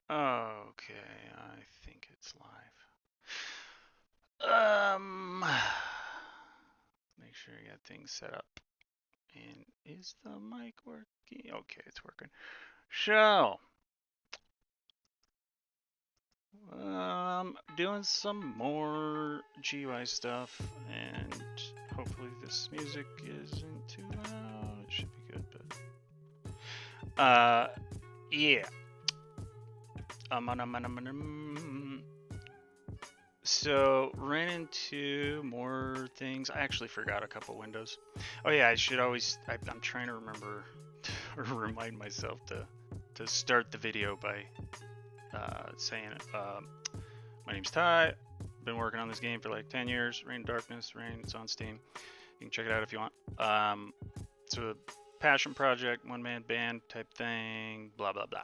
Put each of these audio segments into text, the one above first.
Okay, I think it's live. Make sure you got things set up. And is the mic working? Okay, it's working. So, doing some more GUI stuff, and hopefully this music isn't too loud. It should be good, but yeah. So ran into more things. I actually forgot a couple windows. Oh yeah, I should always. I'm trying to remember or remind myself to start the video by saying, "My name's Ty. Been working on this game for like 10 years. Rain Darkness, Rain. It's on Steam. You can check it out if you want. It's a passion project, one-man band type thing. Blah blah blah."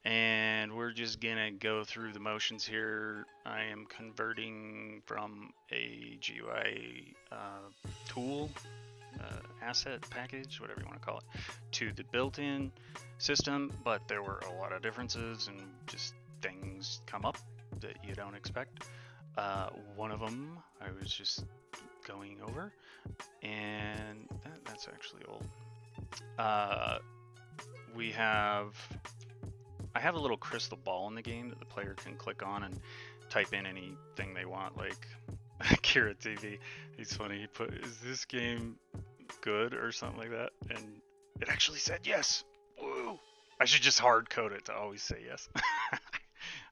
And we're just gonna go through the motions here. I am converting from a GUI tool, asset package, whatever you want to call it, to the built-in system, but there were a lot of differences and just things come up that you don't expect. One of them I was just going over, and that's actually old. I have a little crystal ball in the game that the player can click on and type in anything they want, like Kira TV. He's funny. He put, "Is this game good?" or something like that, and it actually said yes. Woo! I should just hard code it to always say yes.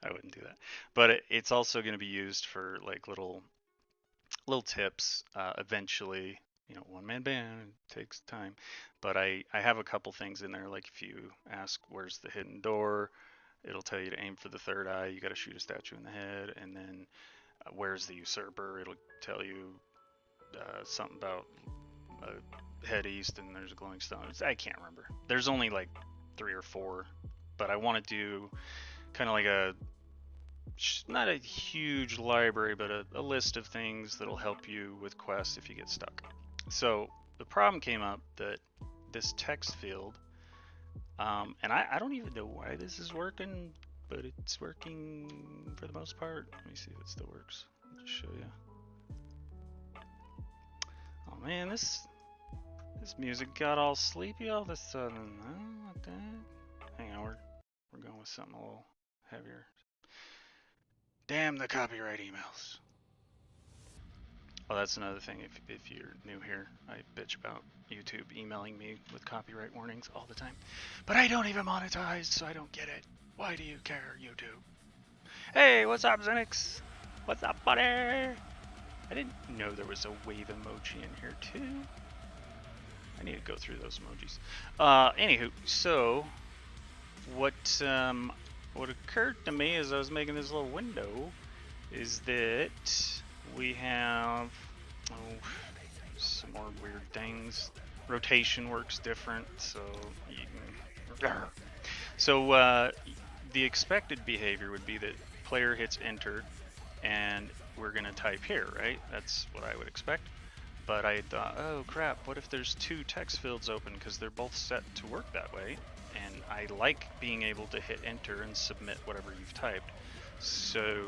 I wouldn't do that, but it's also going to be used for like little tips. Eventually, one man band takes time, but I have a couple things in there. Like if you ask where's the hidden door, it'll tell you to aim for the third eye. You got to shoot a statue in the head, and then where's the usurper? It'll tell you something about head east, and there's a glowing stone. I can't remember. There's only like 3 or 4, but I want to do kind of like not a huge library, but a list of things that'll help you with quests if you get stuck. So the problem came up that this text field, and I don't even know why this is working, but it's working for the most part. Let me see if it still works. I'll just show you. Oh man, this music got all sleepy all of a sudden. Oh, what the heck? Hang on, we're going with something a little heavier. Damn the copyright emails. Oh, that's another thing. If you're new here, I bitch about YouTube emailing me with copyright warnings all the time. But I don't even monetize, so I don't get it. Why do you care, YouTube? Hey, what's up, Zenix? What's up, buddy? I didn't know there was a wave emoji in here, too. I need to go through those emojis. Anywho, so what occurred to me as I was making this little window is that we have some more weird things. Rotation works different, so you can. So the expected behavior would be that player hits enter, and we're gonna type here, right? That's what I would expect. But I thought, oh crap, what if there's 2 text fields open, because they're both set to work that way, and I like being able to hit enter and submit whatever you've typed. So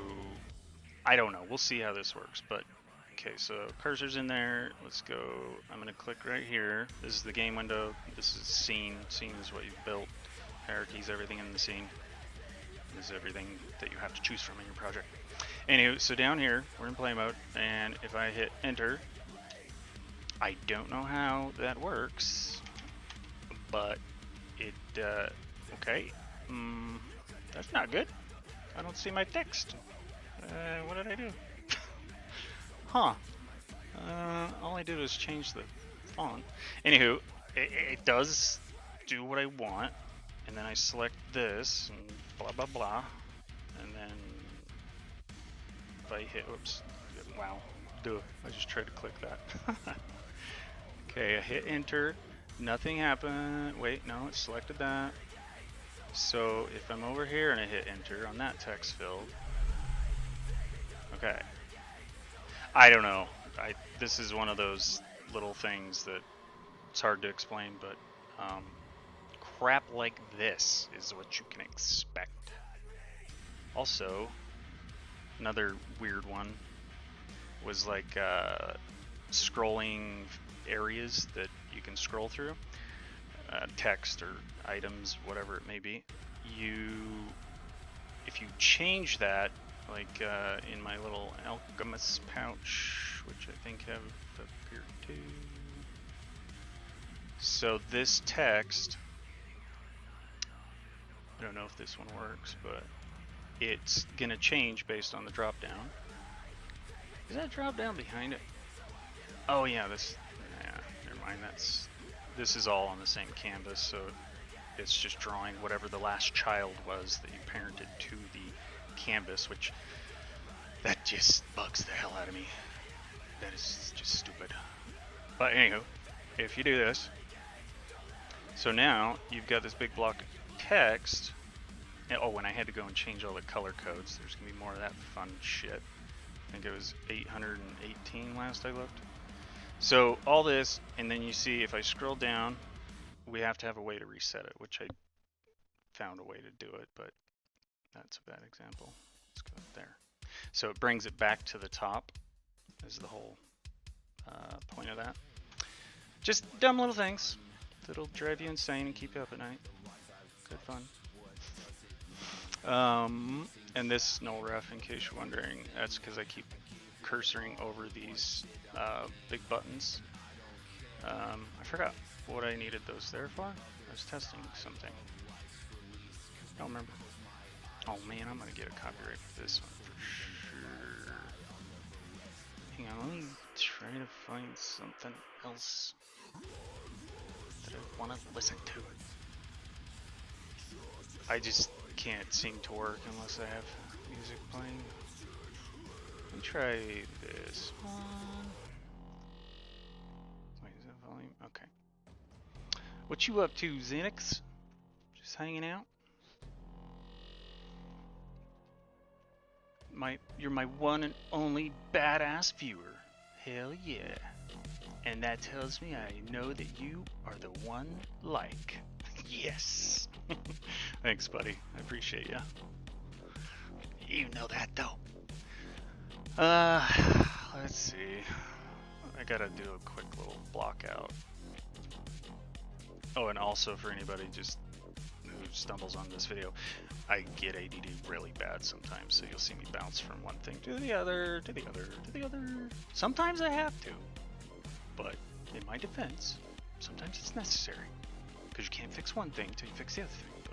I don't know. We'll see how this works. But okay, so cursor's in there. Let's go. I'm gonna click right here. This is the game window. This is scene. Scene is what you've built. Hierarchies, everything in the scene. This is everything that you have to choose from in your project. Anyway, so down here we're in play mode, and if I hit enter, I don't know how that works, but it okay. That's not good. I don't see my text. What did I do? Huh. All I did was change the font. Anywho, it does do what I want, and then I select this, and blah blah blah, and then if I hit, oops, wow, I just tried to click that. Okay, I hit enter, nothing happened. Wait, no, it selected that. So if I'm over here and I hit enter on that text field, okay. I don't know. This is one of those little things that it's hard to explain, but crap like this is what you can expect. Also, another weird one was like scrolling areas that you can scroll through, text or items, whatever it may be. If you change that, like in my little alchemist pouch, which I think have up here too. So this text, I don't know if this one works, but it's gonna change based on the drop down. Is that drop down behind it? Oh yeah, never mind, this is all on the same canvas, so it's just drawing whatever the last child was that you parented to the canvas, which that just bugs the hell out of me. That is just stupid. But anywho, if you do this, so now you've got this big block of text. And, oh, and I had to go and change all the color codes. There's gonna be more of that fun shit. I think it was 818 last I looked. So all this, and then you see if I scroll down, we have to have a way to reset it, which I found a way to do it, but that's a bad example. Let's go up there. So it brings it back to the top, is the whole point of that. Just dumb little things that'll drive you insane and keep you up at night. Good fun. And this null ref, in case you're wondering, that's because I keep cursoring over these big buttons. I forgot what I needed those there for. I was testing something. I don't remember. Oh man, I'm gonna get a copyright for this one for sure. Hang on, let me try to find something else that I want to listen to. I just can't seem to work unless I have music playing. Let me try this one. Wait, is that volume? Okay. What you up to, Xenix? Just hanging out? You're my one and only badass viewer. Hell yeah. And that tells me I know that you are the one like. Yes. Thanks, buddy. I appreciate ya. You know that though. Let's see. I gotta do a quick little block out. Oh, and also for anybody just who stumbles on this video, I get ADD really bad sometimes, so you'll see me bounce from one thing to the other, to the other, to the other. Sometimes I have to, but in my defense, sometimes it's necessary, because you can't fix one thing until you fix the other thing. But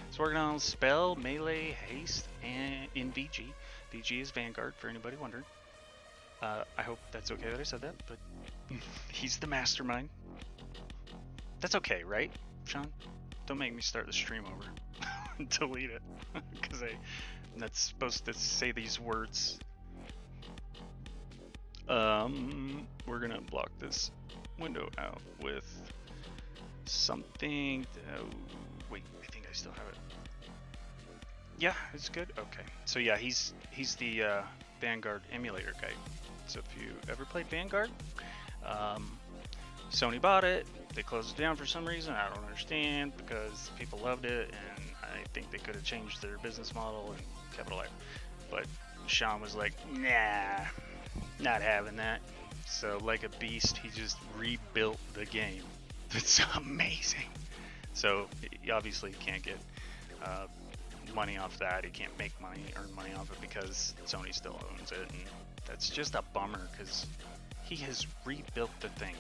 it's working on spell, melee, haste, and in VG. VG is Vanguard, for anybody wondering. I hope that's okay that I said that, but he's the mastermind. That's okay, right, Sean? Don't make me start the stream over. Delete it, because I'm not supposed to say these words. We're gonna block this window out with something. Oh, wait, I think I still have it. Yeah, it's good. Okay, so yeah, he's the Vanguard emulator guy. So if you ever played Vanguard, Sony bought it. They closed it down for some reason. I don't understand, because people loved it, and I think they could have changed their business model and kept it alive. But Sean was like, nah, not having that. So like a beast, he just rebuilt the game. It's amazing. So he obviously can't get money off that. He can't make money, earn money off it, because Sony still owns it, and that's just a bummer, because he has rebuilt the thing.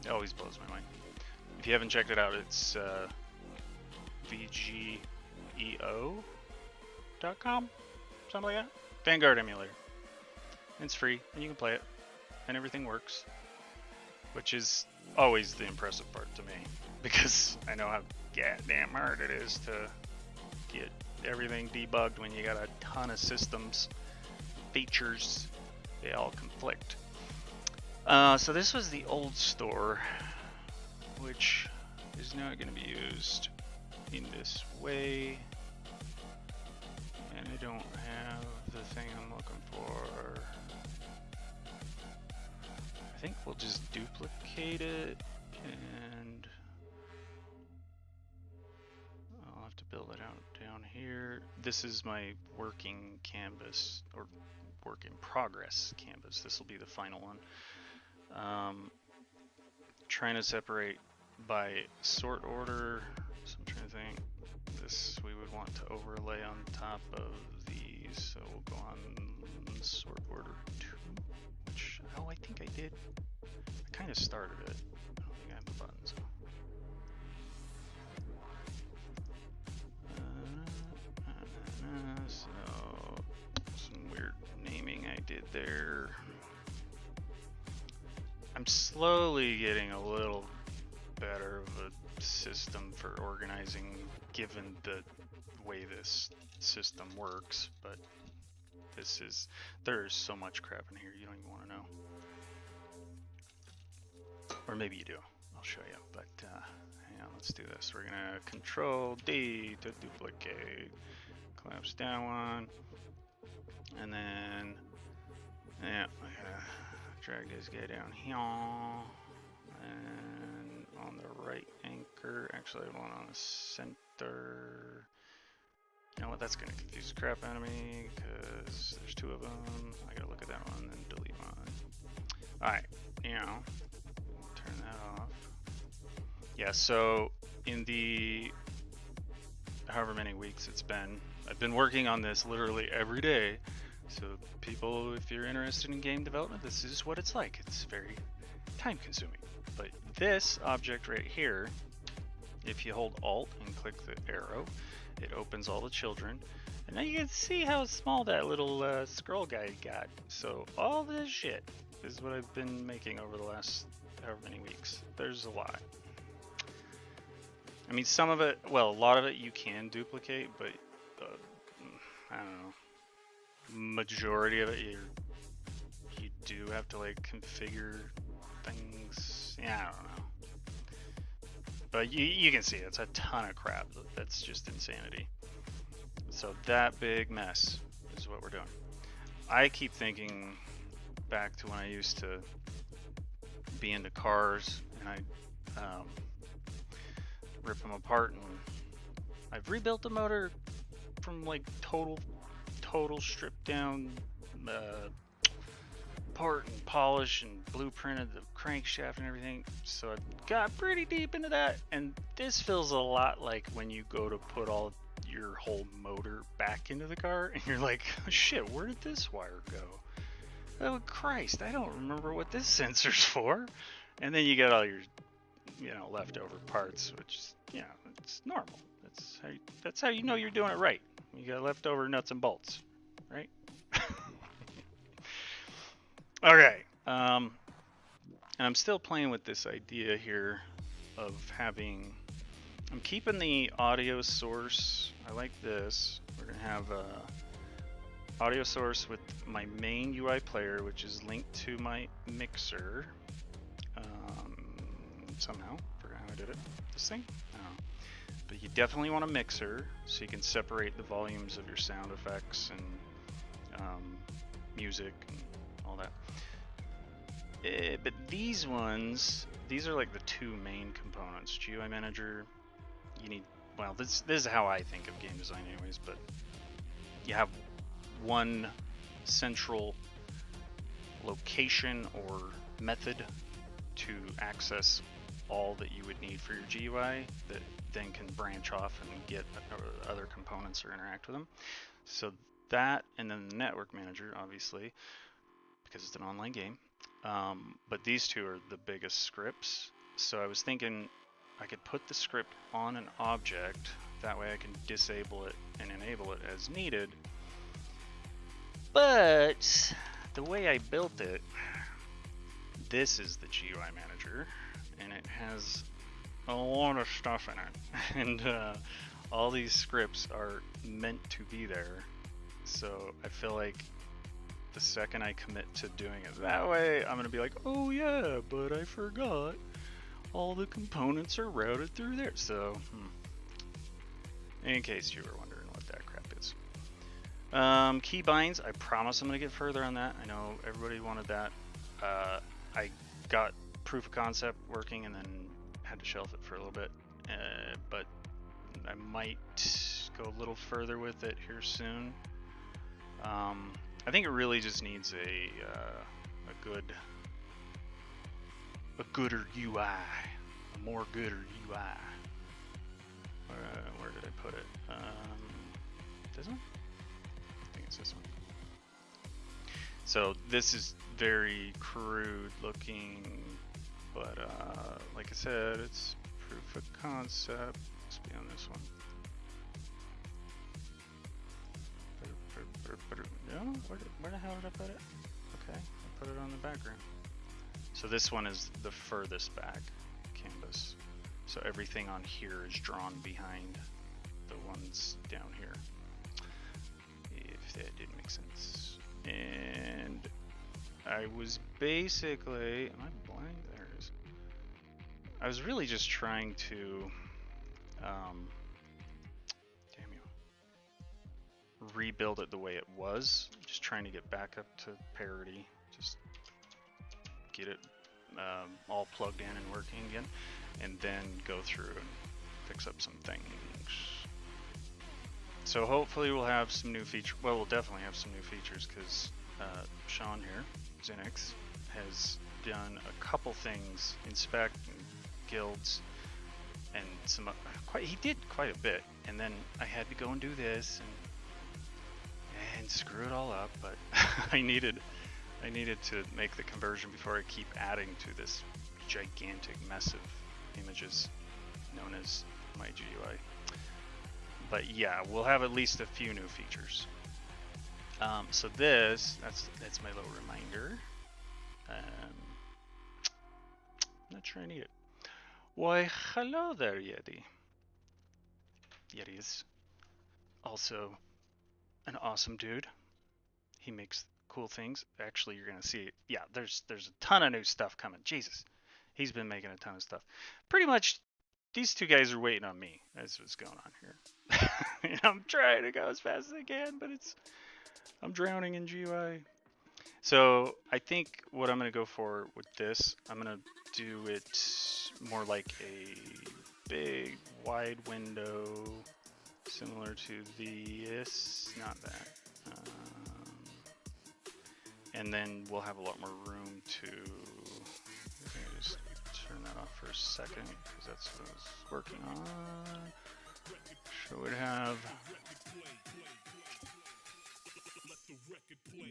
It always blows my mind. If you haven't checked it out, it's VGEO.com, something like that. Vanguard emulator. It's free, and you can play it, and everything works, which is always the impressive part to me, because I know how goddamn hard it is to get everything debugged when you got a ton of systems, features, they all conflict. So this was the old store, which is now going to be used in this way, and I don't have the thing I'm looking for. I think we'll just duplicate it, and I'll have to build it out down here. This is my working canvas, or work in progress canvas. This will be the final one. Trying to separate by sort order. So I'm trying to think. This we would want to overlay on top of these. So we'll go on sort order 2, which, oh, I think I did. I kind of started it. I don't think I have the buttons. So some weird naming I did there. I'm slowly getting a little better of a system for organizing given the way this system works, but there's so much crap in here you don't even want to know. Or maybe you do. I'll show you, but hang on, let's do this. We're gonna Control D to duplicate, collapse down one, and then yeah, I gotta drag this guy down here, and on the right anchor, actually I want on the center. You know what, that's gonna confuse the crap out of me because there's 2 of them. I gotta look at that one and then delete one. Alright, turn that off. Yeah, so in the however many weeks it's been, I've been working on this literally every day. So people, if you're interested in game development, this is what it's like. It's very time consuming. But this object right here, if you hold Alt and click the arrow, it opens all the children. And now you can see how small that little scroll guy got. So all this shit is what I've been making over the last however many weeks. There's a lot. I mean, some of it, well, a lot of it you can duplicate, but I don't know. Majority of it you do have to like configure things. Yeah, I don't know. But you can see it's a ton of crap. That's just insanity. So that big mess is what we're doing. I keep thinking back to when I used to be into cars and I rip them apart, and I've rebuilt the motor from like total stripped down part and polish and blueprinted the crankshaft and everything. So I got pretty deep into that, and this feels a lot like when you go to put all your whole motor back into the car and you're like, oh, shit, where did this wire go? Oh Christ, I don't remember what this sensor's for. And then you got all your leftover parts, which it's normal. That's how you know you're doing it right. You got leftover nuts and bolts, right? Okay. And I'm still playing with this idea here of having. I'm keeping the audio source. I like this. We're gonna have a audio source with my main UI player, which is linked to my mixer. Somehow, forgot how I did it. This thing? I don't know. But you definitely want a mixer so you can separate the volumes of your sound effects and music and all that. But these ones, these are like the 2 main components. GUI manager, you need, well, this is how I think of game design anyways, but you have one central location or method to access all that you would need for your GUI that then can branch off and get other components or interact with them. So that, and then the network manager, obviously, because it's an online game. But these 2 are the biggest scripts. So I was thinking I could put the script on an object. That way I can disable it and enable it as needed. But the way I built it, this is the GUI manager, and it has a lot of stuff in it. And all these scripts are meant to be there. So I feel like the second I commit to doing it that way, I'm going to be like, oh yeah, but I forgot all the components are routed through there. So, in case you were wondering what that crap is. Keybinds, I promise I'm going to get further on that. I know everybody wanted that. I got proof of concept working and then had to shelf it for a little bit. But I might go a little further with it here soon. I think it really just needs a gooder UI, a more gooder UI. Where did I put it? This one? I think it's this one. So this is very crude looking, but like I said, it's proof of concept. Let's be on this one. No, where the hell did I put it? Okay, I put it on the background. So this one is the furthest back canvas. So everything on here is drawn behind the ones down here. If that didn't make sense. And I was basically, am I blind? There it is. I was really just trying to, damn you, rebuild it the way it was. Just trying to get back up to parity. Just get it all plugged in and working again, and then go through and fix up some things. So hopefully we'll have some new features. Well, we'll definitely have some new features because Sean here, Zinix, has done a couple things, inspect and guilds, and some he did quite a bit. And then I had to go and do this and screw it all up. But I needed to make the conversion before I keep adding to this gigantic mess of images known as my GUI. But yeah, we'll have at least a few new features. So that's my little reminder. Not sure I need it. Why, hello there, Yeti. Yeti is also an awesome dude. He makes cool things. Actually, you're gonna see it. Yeah, there's a ton of new stuff coming. Jesus, he's been making a ton of stuff. Pretty much, these two guys are waiting on me. That's what's going on here. I'm trying to go as fast as I can, but I'm drowning in GUI. So I think what I'm gonna go for with this, I'm gonna do it more like a big wide window, similar to this. Not that. And then we'll have a lot more room to, just turn that off for a second, because that's what I was working on. So we'd have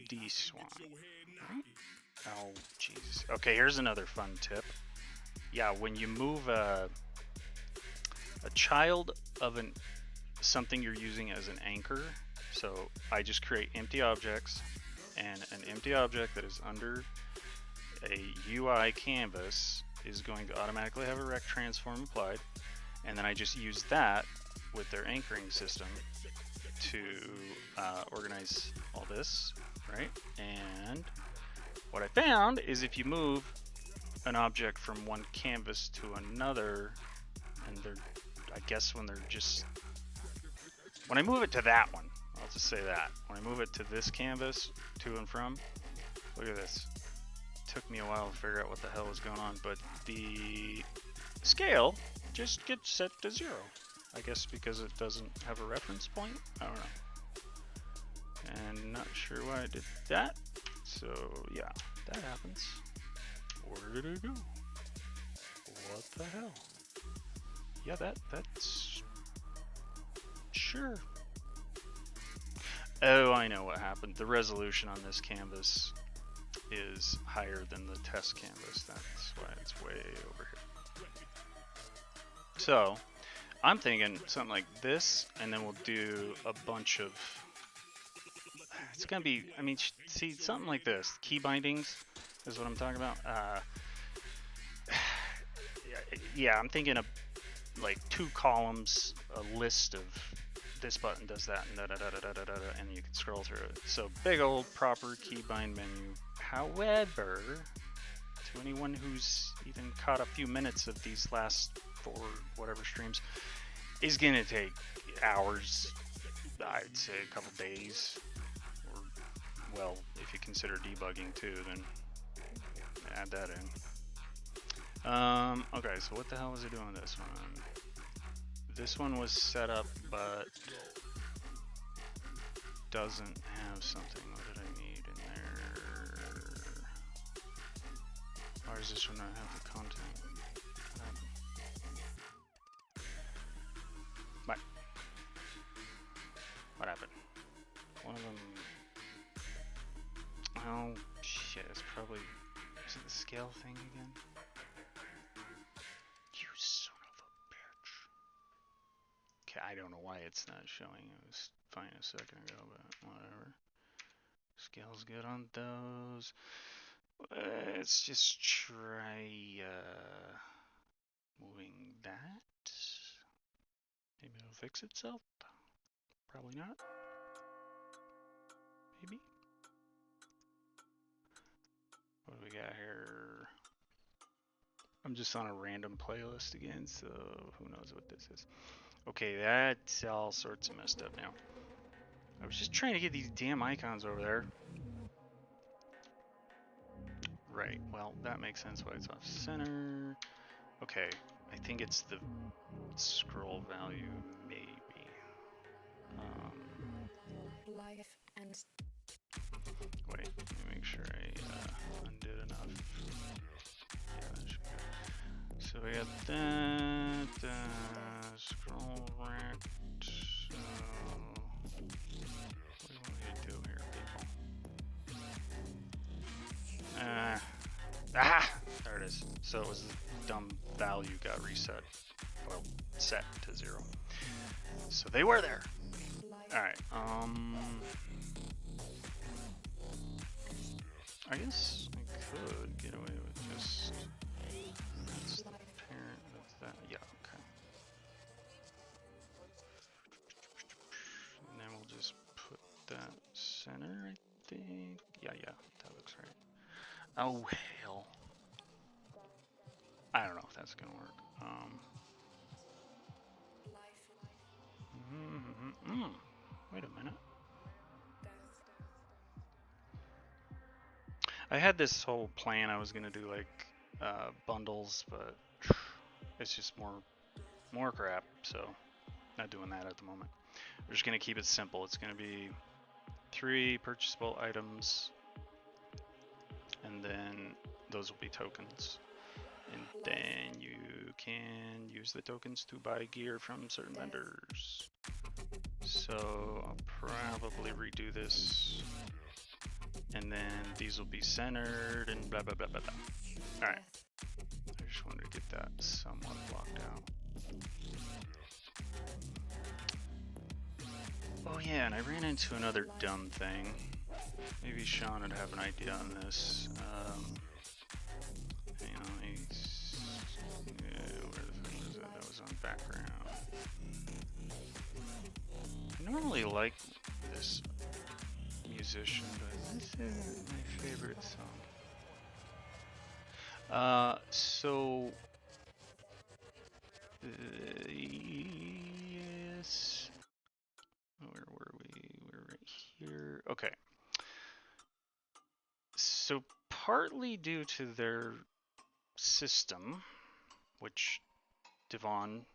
this one. Oh, Jesus. Okay, here's another fun tip. Yeah, when you move a child of something you're using as an anchor, so I just create empty objects, and an empty object that is under a UI canvas is going to automatically have a rect transform applied, and then I just use that with their anchoring system to organize all this, right? And what I found is if you move an object from one canvas to another, and I guess when I move it to that one, I'll just say that. When I move it to this canvas, to and from, look at this. It took me a while to figure out what the hell was going on, but the scale just gets set to 0. I guess because it doesn't have a reference point? I don't know. And not sure why I did that. So yeah, that happens. Where did it go? What the hell? Yeah, that's... Sure. Oh, I know what happened. The resolution on this canvas is higher than the test canvas. That's why it's way over here. So, I'm thinking something like this, and then we'll do a bunch of... It's gonna be, I mean, see, something like this. Key bindings is what I'm talking about. Yeah, I'm thinking of like 2 columns, a list of this button does that, and and you can scroll through it. So big old proper keybind menu. However, to anyone who's even caught a few minutes of these last 4 whatever streams, is gonna take hours. I'd say a couple days. Or, well, if you consider debugging too, then add that in. Okay, so what the hell was I doing with this one? This one was set up, but doesn't have something that I need in there. Why does this one not have the content? What happened? One of them. Oh shit! It's probably. Is it the scale thing again? You son of a bitch. Okay, I don't know why it's not showing. It was fine a second ago, but whatever. Scale's good on those. Let's just try moving that. Maybe it'll fix itself. Probably not. Maybe. What do we got here? I'm just on a random playlist again, so who knows what this is. Okay, that's all sorts of messed up now. I was just trying to get these damn icons over there. Right, well, that makes sense why it's off center. Okay, I think it's the scroll value, maybe. Life and wait, let me make sure I undid enough. Yeah, that should be good. So we got that, scroll rect. What do you want me to do here, people? There it is. So it was the dumb value got reset. Well, set to 0. So they were there. Alright, I guess I could get away with just that's the parent of that. Yeah, okay. And then we'll just put that center, I think. Yeah, that looks right. Oh hell. I don't know if that's gonna work. Wait a minute. I had this whole plan. I was gonna do like bundles, but it's just more crap. So not doing that at the moment. We're just gonna keep it simple. It's gonna be 3 purchasable items, and then those will be tokens. And then you can use the tokens to buy gear from certain vendors. So I'll probably redo this. And then these will be centered and blah, blah, blah, blah, blah. Alright. I just wanted to get that somewhat blocked out. Oh yeah, and I ran into another dumb thing. Maybe Sean would have an idea on this. Hang on, where the fuck was that? That was on background. I normally like this musician, but this isn't my favorite song. Yes. Where were we? We're right here. Okay. So partly due to their system, which Devon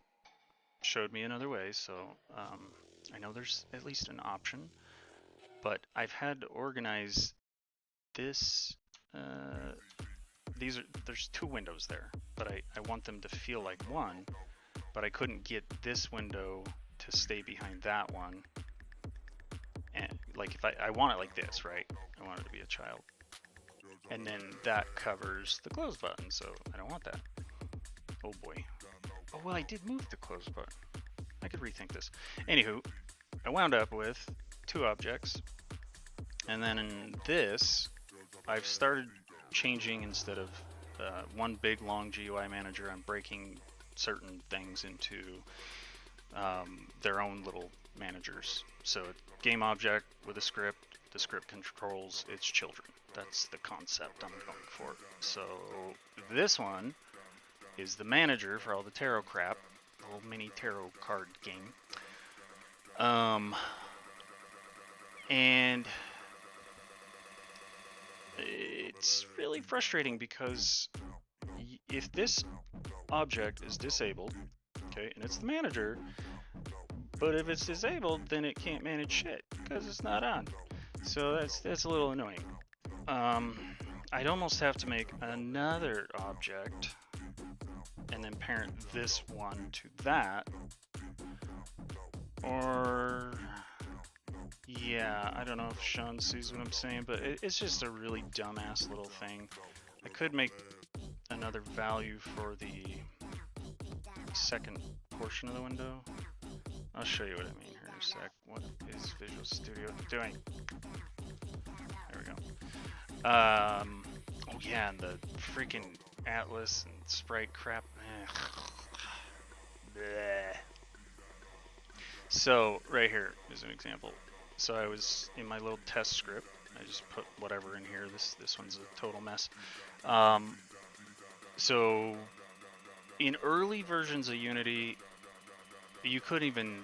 showed me another way, so I know there's at least an option, but I've had to organize this. There's 2 windows there, but I want them to feel like one, but I couldn't get this window to stay behind that one. And like if I want it like this, right? I want it to be a child. And then that covers the close button, so I don't want that. Oh boy. Oh well, I did move the close button. I could rethink this. Anywho, I wound up with 2 objects. And then in this, I've started changing instead of one big long GUI manager, I'm breaking certain things into their own little managers. So game object with a script, the script controls its children. That's the concept I'm going for. So this one is the manager for all the tarot crap, the whole mini tarot card game. And it's really frustrating because if this object is disabled, okay, and it's the manager, but if it's disabled, then it can't manage shit because it's not on. So that's a little annoying. I'd almost have to make another object and then parent this one to that. Or, yeah, I don't know if Sean sees what I'm saying, but it's just a really dumbass little thing. I could make another value for the second portion of the window. I'll show you what I mean here in a sec. What is Visual Studio doing? There we go. Oh yeah, and the freaking Atlas and sprite crap. Bleh. So right here is an example. So I was in my little test script. I just put whatever in here. This one's a total mess. So in early versions of Unity, you couldn't even,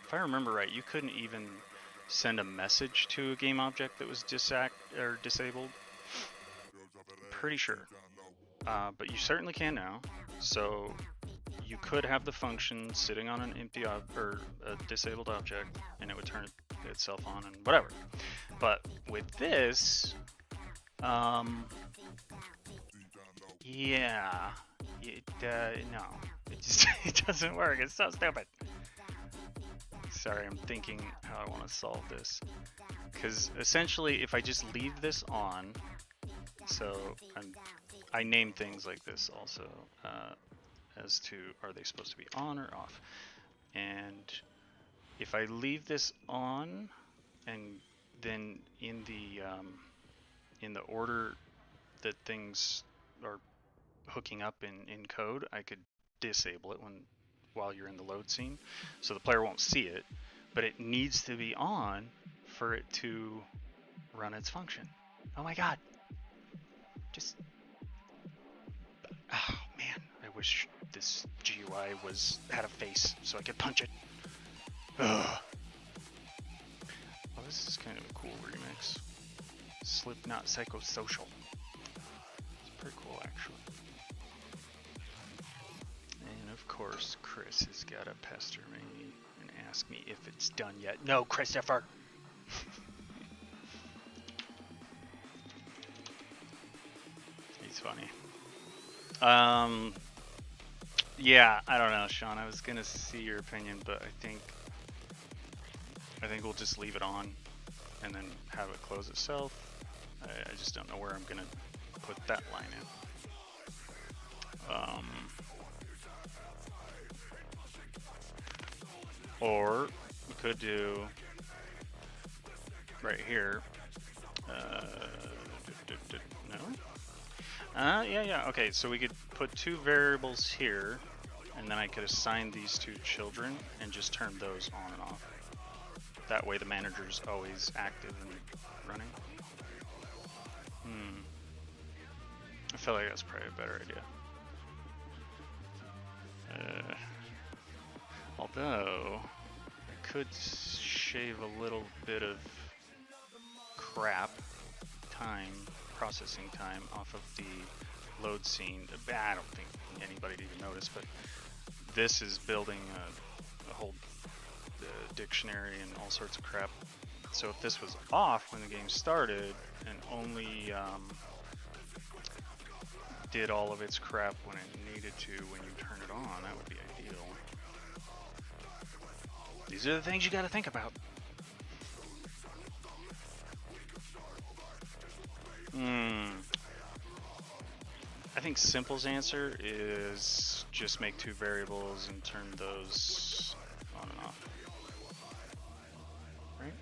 if I remember right, you couldn't even send a message to a game object that was disabled. Pretty sure. But you certainly can now. So you could have the function sitting on an empty or a disabled object, and it would turn itself on and whatever. But with this, yeah, no, it doesn't work. It's so stupid. Sorry, I'm thinking how I want to solve this. Because essentially, if I just leave this on, so I name things like this also as to are they supposed to be on or off. And if I leave this on, and then in the order that things are hooking up in code, I could disable it while you're in the load scene, so the player won't see it, but it needs to be on for it to run its function. Oh my god. Just, oh man, I wish this GUI had a face so I could punch it. Ugh. Well, this is kind of a cool remix. Slipknot Psychosocial. It's pretty cool, actually. And of course, Chris has got to pester me and ask me if it's done yet. No, Christopher! He's funny. Yeah, I don't know, Sean. I was gonna see your opinion, but I think we'll just leave it on and then have it close itself. I just don't know where I'm gonna put that line in. Or we could do right here. No? Yeah. Okay, so we could put two variables here, and then I could assign these two children and just turn those on and off. That way the manager's always active and running. I feel like that's probably a better idea. Although, I could shave a little bit of crap processing time off of the load scene. I don't think anybody'd even notice, but this is building a whole dictionary and all sorts of crap. So if this was off when the game started and only did all of its crap when it needed to when you turn it on, that would be ideal. These are the things you got to think about. I think Simple's answer is just make two variables and turn those on and off. Right?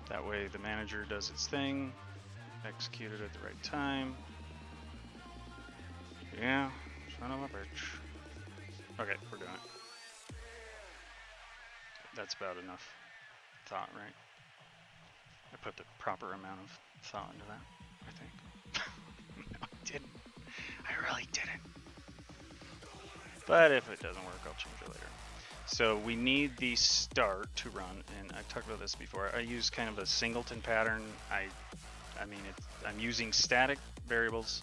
That way the manager does its thing, execute it at the right time. Yeah, son of a bitch. Okay, we're doing it. That's about enough thought, right? I put the proper amount of thought into that, I think. No, I didn't. I really didn't. But if it doesn't work, I'll change it later. So we need the start to run, and I've talked about this before. I use kind of a singleton pattern. I mean, I'm using static variables,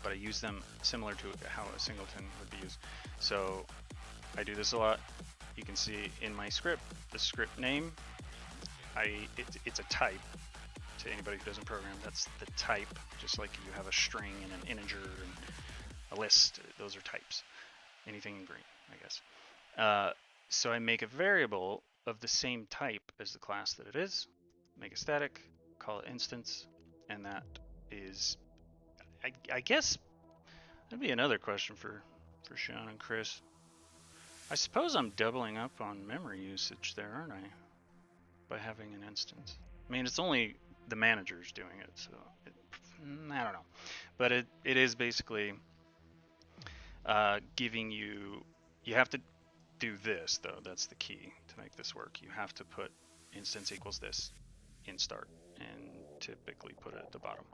but I use them similar to how a singleton would be used. So I do this a lot. You can see in my script, the script name, it's a type. To anybody who doesn't program, that's the type. Just like you have a string and an integer and a list, those are types. Anything green, I guess. So I make a variable of the same type as the class that it is, make a static, call it instance, and that is, I guess, that'd be another question for Sean and Chris. I suppose I'm doubling up on memory usage there, aren't I? By having an instance. I mean, it's only the manager's doing it, so I don't know. But it is basically giving you have to do this, though. That's the key to make this work. You have to put instance equals this in start, and typically put it at the bottom.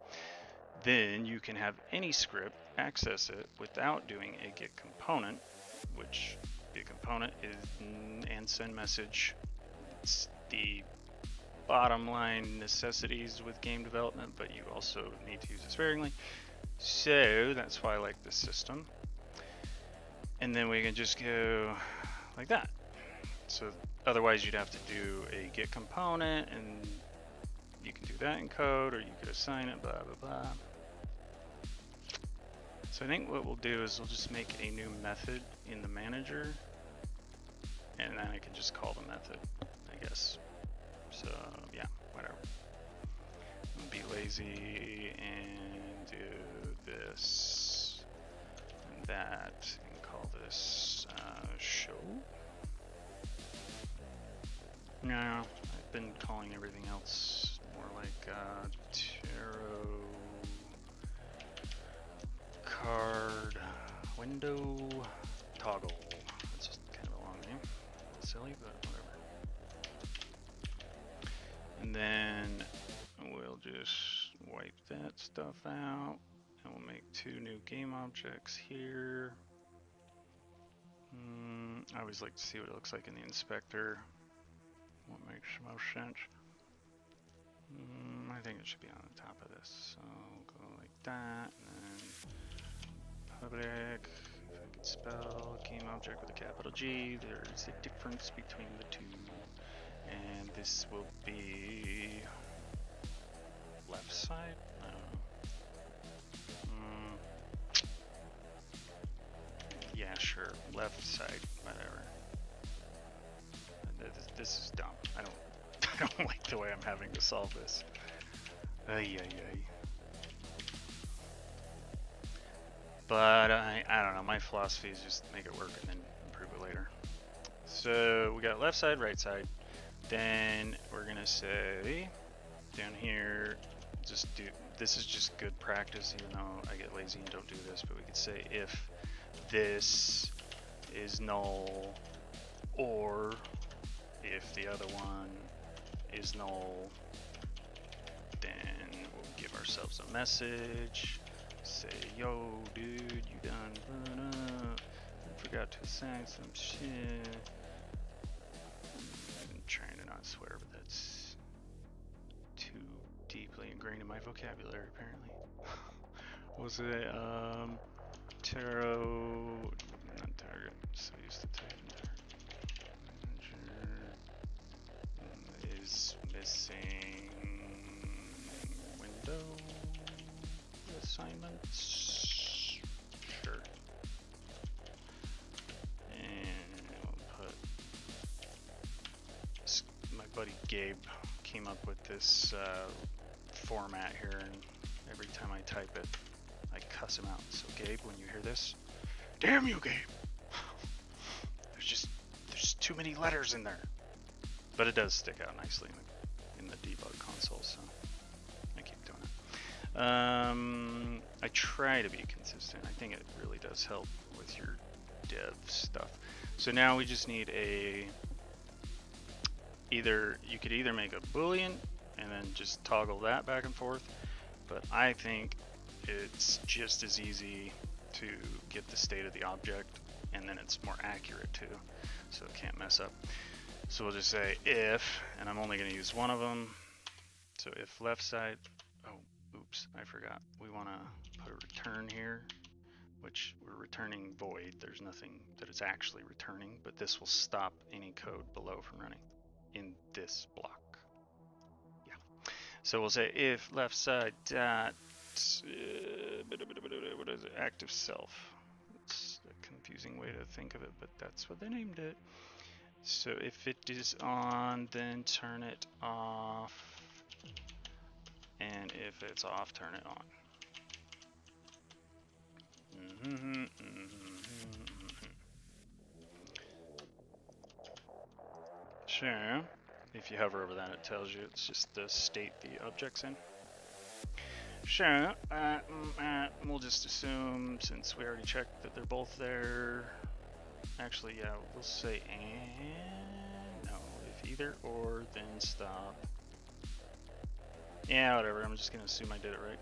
Then you can have any script access it without doing a get component, which get component is and send message. It's the bottom line necessities with game development, but you also need to use it sparingly. So that's why I like this system. And then we can just go like that. So otherwise you'd have to do a get component, and you can do that in code, or you could assign it, blah, blah, blah. So I think what we'll do is we'll just make a new method in the manager, and then I can just call the method, I guess. So yeah, whatever. I'll be lazy and do this and that, and call this show. No, I've been calling everything else more like tarot card window toggle. That's just kind of a long name. Silly, but whatever. And then we'll just wipe that stuff out, and we'll make 2 new game objects here. I always like to see what it looks like in the inspector. What makes the most sense? I think it should be on the top of this. So we'll go like that, and then public. If I could spell game object with a capital G, there's a difference between the two. And this will be left side? I don't know. Yeah, sure. Left side, whatever. This is dumb. I don't like the way I'm having to solve this. Ay, ay, ay. But I don't know. My philosophy is just make it work and then improve it later. So we got left side, right side. Then we're gonna say down here, just do, this is just good practice, even though I get lazy and don't do this, but we could say if this is null, or if the other one is null, then we'll give ourselves a message, say, yo dude, you done I forgot to assign some shit. I'm trying to not swear, but that's too deeply ingrained in my vocabulary apparently. What was it? Tarot, not target, so used to typing manager is missing window assignments. Sure. And we'll put this, my buddy Gabe came up with this format here, and every time I type it, I cuss him out. So Gabe, when you hear this, damn you, Gabe! There's too many letters in there. But it does stick out nicely in the debug console, so I keep doing it. I try to be consistent. I think it really does help with your dev stuff. So now we just need you could either make a boolean and then just toggle that back and forth, but I think it's just as easy to get the state of the object, and then it's more accurate too, so it can't mess up. So we'll just say if, and I'm only going to use one of them. So if left side, oh, oops, I forgot. We want to put a return here, which we're returning void. There's nothing that it's actually returning, but this will stop any code below from running. in this block. Yeah. So we'll say if left side dot what is it? Active self. It's a confusing way to think of it, but that's what they named it. So if it is on, then turn it off, and if it's off, turn it on. Sure. If you hover over that, it tells you it's just the state the object's in. Sure. We'll just assume, since we already checked that they're both there. Actually, yeah, we'll say and no. If either or, then stop. Yeah, whatever. I'm just gonna assume I did it right.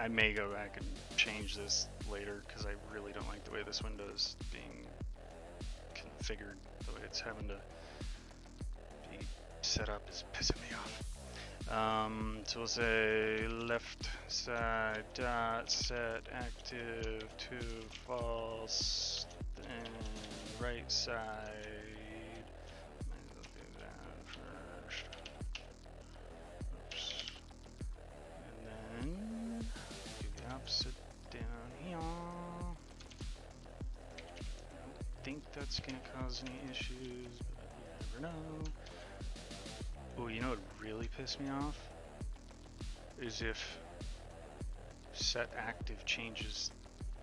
I may go back and change this later because I really don't like the way this window is being configured. The way it's having to be set up is pissing me off. So we'll say left side dot set active to false, and right side. Might as well do that first. Oops. And then do the opposite down here. I don't think that's gonna cause any issues, but you never know. Oh, you know what really pissed me off? Is if set active changes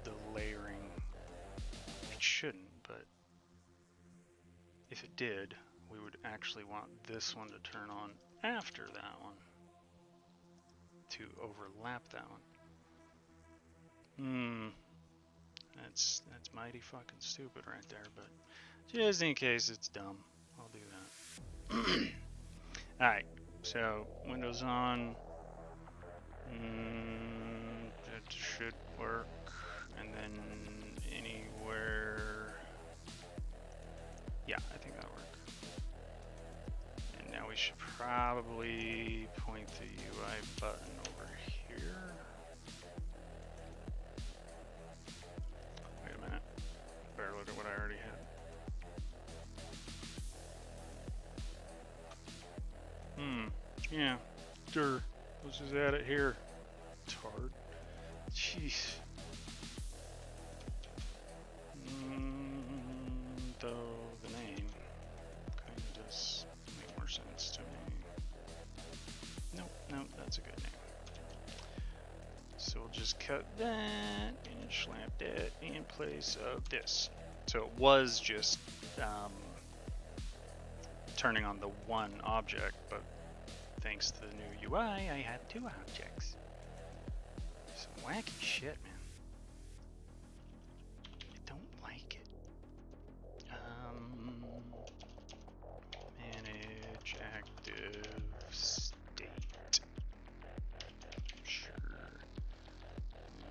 the layering. It shouldn't, but if it did, we would actually want this one to turn on after that one to overlap that one. That's mighty fucking stupid right there, but just in case it's dumb, I'll do that. Alright, so Windows on. That should work. And then anywhere. Yeah, I think that'll work. And now we should probably point the UI button over here. Wait a minute. Better look at what I already had. Yeah. Sure. Let's just add it here. Tart. Jeez. Though the name kind of does make more sense to me. Nope, that's a good name. So we'll just cut that and slam that in place of this. So it was just turning on the one object, but thanks to the new UI, I have two objects. Some wacky shit, man. I don't like it. Manage active state. Sure.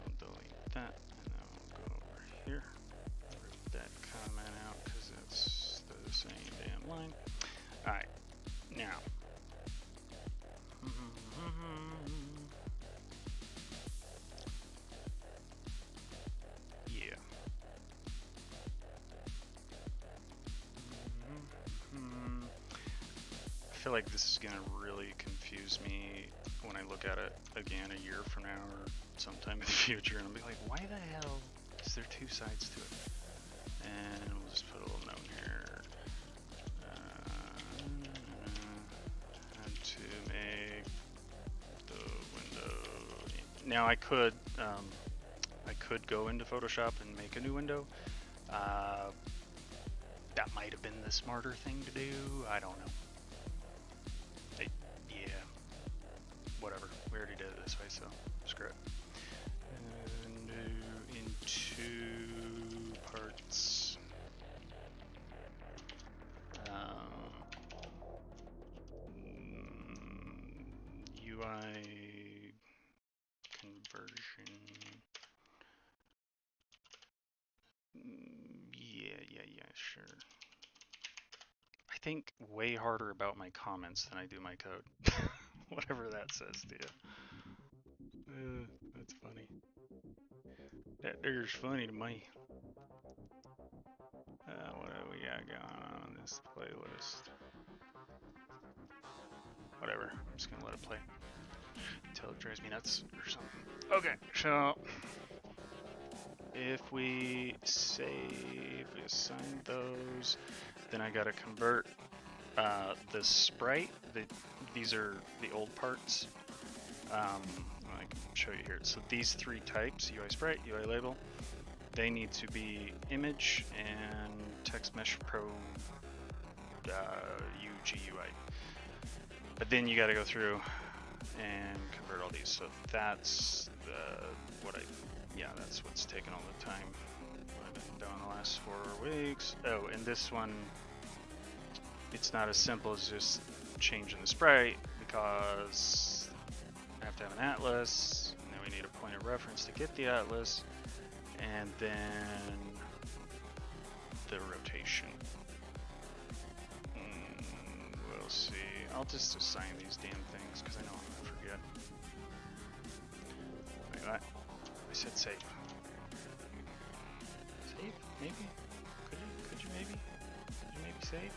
We'll delete that, and then we'll go over here. Rip that comment out because it's the same damn line. Alright, now. Yeah. I feel like this is gonna really confuse me when I look at it again a year from now or sometime in the future, and I'll be like, why the hell is there two sides to it? And we'll just put a little note here. Had to make the window. Now I could go into Photoshop and make a new window. That might have been the smarter thing to do. I don't know. Yeah. Whatever. We already did it this way, so screw it. And do into parts. UI conversion. Yeah, sure. I think way harder about my comments than I do my code. Whatever that says to you. That's funny. That there's funny to me. What do we got going on? this playlist. Whatever, I'm just gonna let it play until it drives me nuts or something. Okay, so if we save, we assign those, then I gotta convert the sprite. These are the old parts. I can show you here. So these three types, UI sprite, UI label, they need to be image and text mesh pro GUI. But then you got to go through and convert all these. So that's that's what's taken all the time. I've been doing the last 4 weeks. Oh, and this one, it's not as simple as just changing the sprite, because I have to have an atlas, and then we need a point of reference to get the atlas, and then the rotation. We'll see. I'll just assign these damn things because I know I'm gonna forget. Wait, what? I said save. Save? Maybe? Could you maybe? Could you maybe save?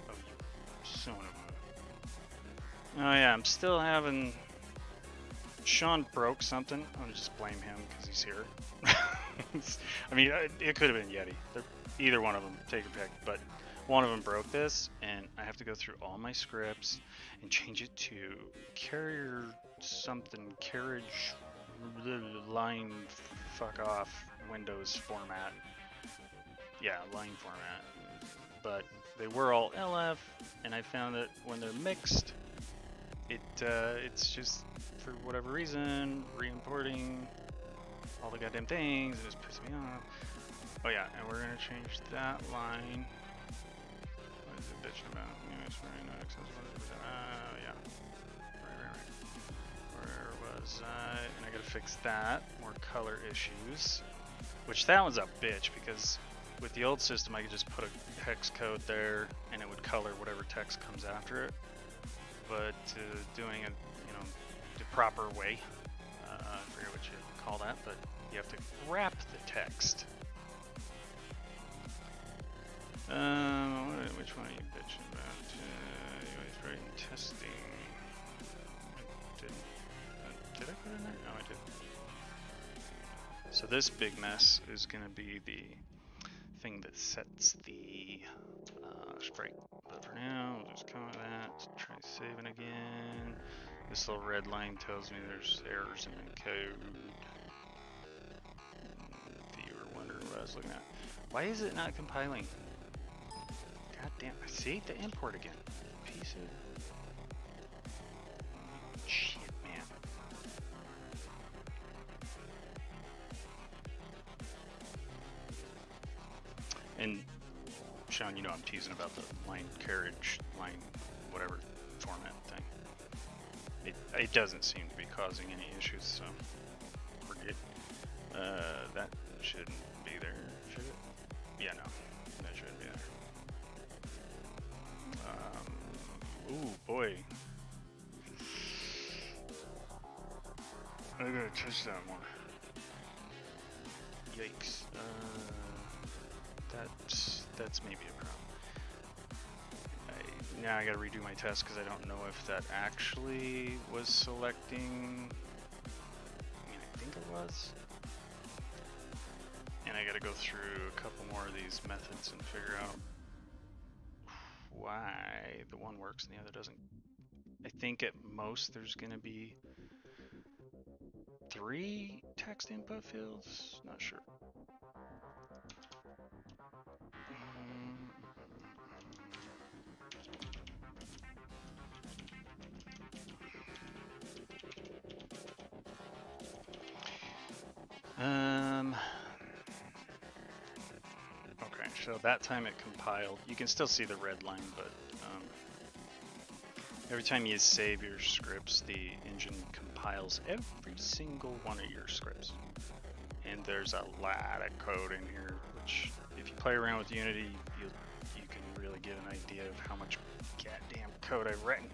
Oh, you son of a... Oh yeah, I'm still having... Sean broke something. I'm gonna just blame him because he's here. I mean, it could have been Yeti. Either one of them, take your pick. But one of them broke this, and I have to go through all my scripts and change it to carriage line fuck off Windows format. Yeah, line format. But they were all LF, and I found that when they're mixed, it's just, for whatever reason, re-importing all the goddamn things, and it's pissing me off. Oh yeah, and we're gonna change that line. What is it bitching about? Yeah. Right. Where was I? And I gotta fix that. More color issues. Which that one's a bitch, because with the old system I could just put a hex code there and it would color whatever text comes after it. But doing it, the proper way, I forget what you call that, but you have to wrap the text. Which one are you bitching about? UI sprite and testing. Did I put it in there? No, I did. So this big mess is going to be the thing that sets the sprite. But for now, we'll just come with that. Try saving again. This little red line tells me there's errors in the code. If you were wondering what I was looking at. Why is it not compiling? God damn, I see the import again. Piece of shit, man. And Sean, I'm teasing about the line carriage, line whatever format thing. It doesn't seem to be causing any issues, so we're good. That shouldn't be there, should it? Yeah, no, that shouldn't be there. Ooh, boy. I gotta touch that more. Yikes. That's maybe a problem. Now I gotta redo my test because I don't know if that actually was selecting. I mean, I think it was. And I gotta go through a couple more of these methods and figure out why the one works and the other doesn't. I think at most there's gonna be 3 text input fields, not sure. Okay, so that time it compiled. You can still see the red line, but every time you save your scripts, the engine compiles every single one of your scripts. And there's a lot of code in here, which if you play around with Unity, you can really get an idea of how much goddamn code I've written.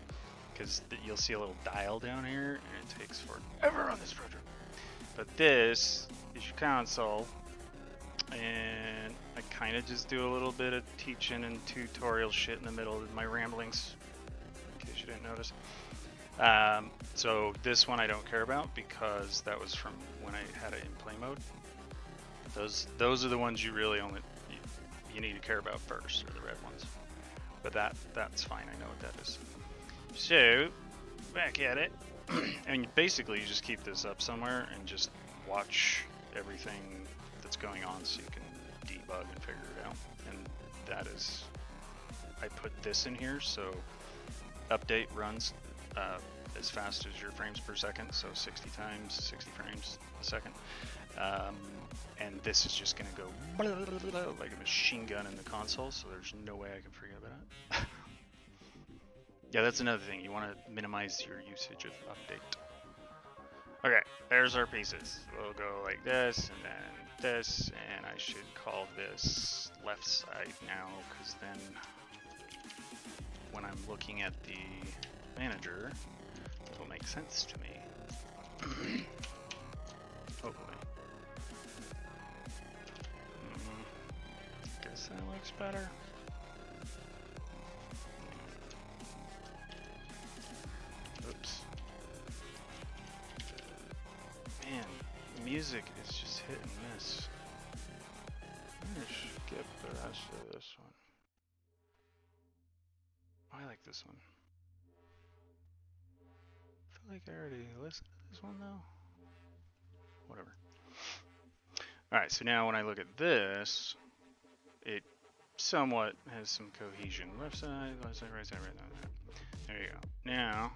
Because you'll see a little dial down here, and it takes forever on this project. But this is your console, and I kind of just do a little bit of teaching and tutorial shit in the middle of my ramblings, in case you didn't notice. So this one I don't care about because that was from when I had it in play mode. Those are the ones you really only you need to care about first, are the red ones. But that's fine. I know what that is. So back at it, and basically you just keep this up somewhere and just watch everything that's going on so you can debug and figure it out. And that is, I put this in here so update runs as fast as your frames per second, so 60 times 60 frames a second. And this is just gonna go like a machine gun in the console, so there's no way I can forget about it. Yeah, that's another thing. You want to minimize your usage of update. Okay, there's our pieces. We'll go like this, and then this, and I should call this left side now, because then when I'm looking at the manager, it'll make sense to me. Hopefully. Guess that looks better. Oops. Man, music is just hit and miss. I'm gonna skip the rest of this one. I like this one. I feel like I already listened to this one though. Whatever. Alright, so now when I look at this, it somewhat has some cohesion. Left side, right side, right side, right side. There you go. Now,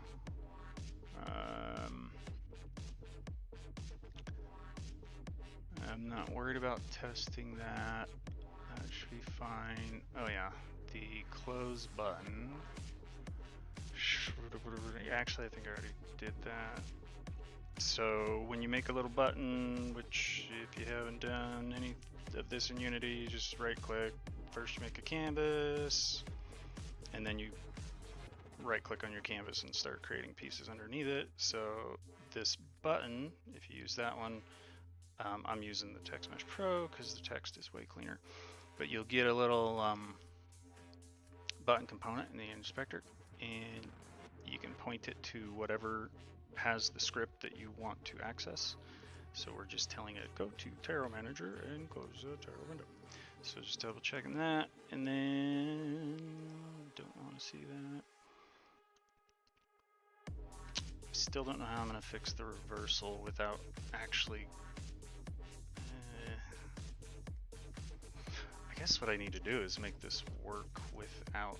I'm not worried about testing that. That should be fine. Oh yeah, the close button. Actually, I think I already did that. So when you make a little button, which if you haven't done any of this in Unity, you just right click. First you make a canvas, and then you right click on your canvas and start creating pieces underneath it. So this button, if you use that one, I'm using the Text Mesh Pro because the text is way cleaner. But you'll get a little button component in the inspector, and you can point it to whatever has the script that you want to access. So we're just telling it go to Taro Manager and close the Taro window. So just double checking that, and then don't want to see that. Still don't know how I'm going to fix the reversal without actually. I guess what I need to do is make this work without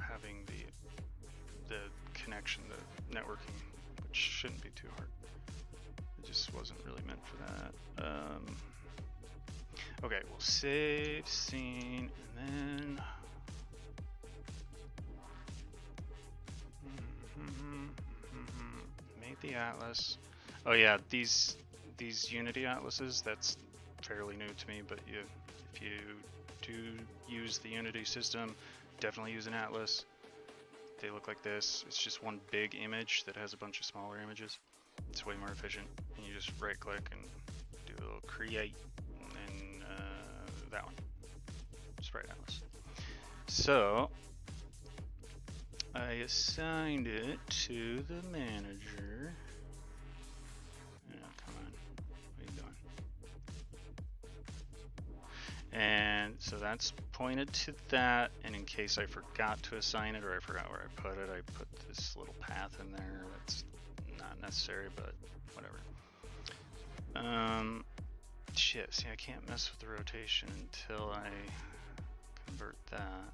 having the connection, the networking, which shouldn't be too hard. It just wasn't really meant for that. Okay, we'll save scene, and then made the atlas. Oh yeah, these Unity atlases, that's fairly new to me, but if you do use the Unity system, definitely use an atlas. They look like this. It's just one big image that has a bunch of smaller images. It's way more efficient. And you just right click and do a little create, and then that one, Sprite Atlas. So I assigned it to the manager. Come on, what are you doing? And so that's pointed to that, and in case I forgot to assign it or I forgot where I put it, I put this little path in there. That's not necessary, but whatever. Shit, see, I can't mess with the rotation until I convert that.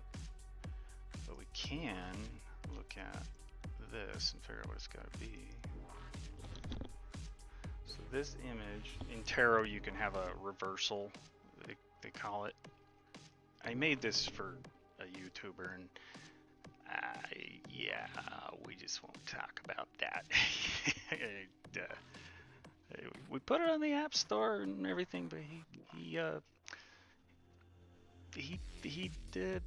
But we can look at this and figure out what it's got to be. So this image, in Taro you can have a reversal, they call it. I made this for a YouTuber, and yeah, we just won't talk about that. We put it on the App Store and everything, but he did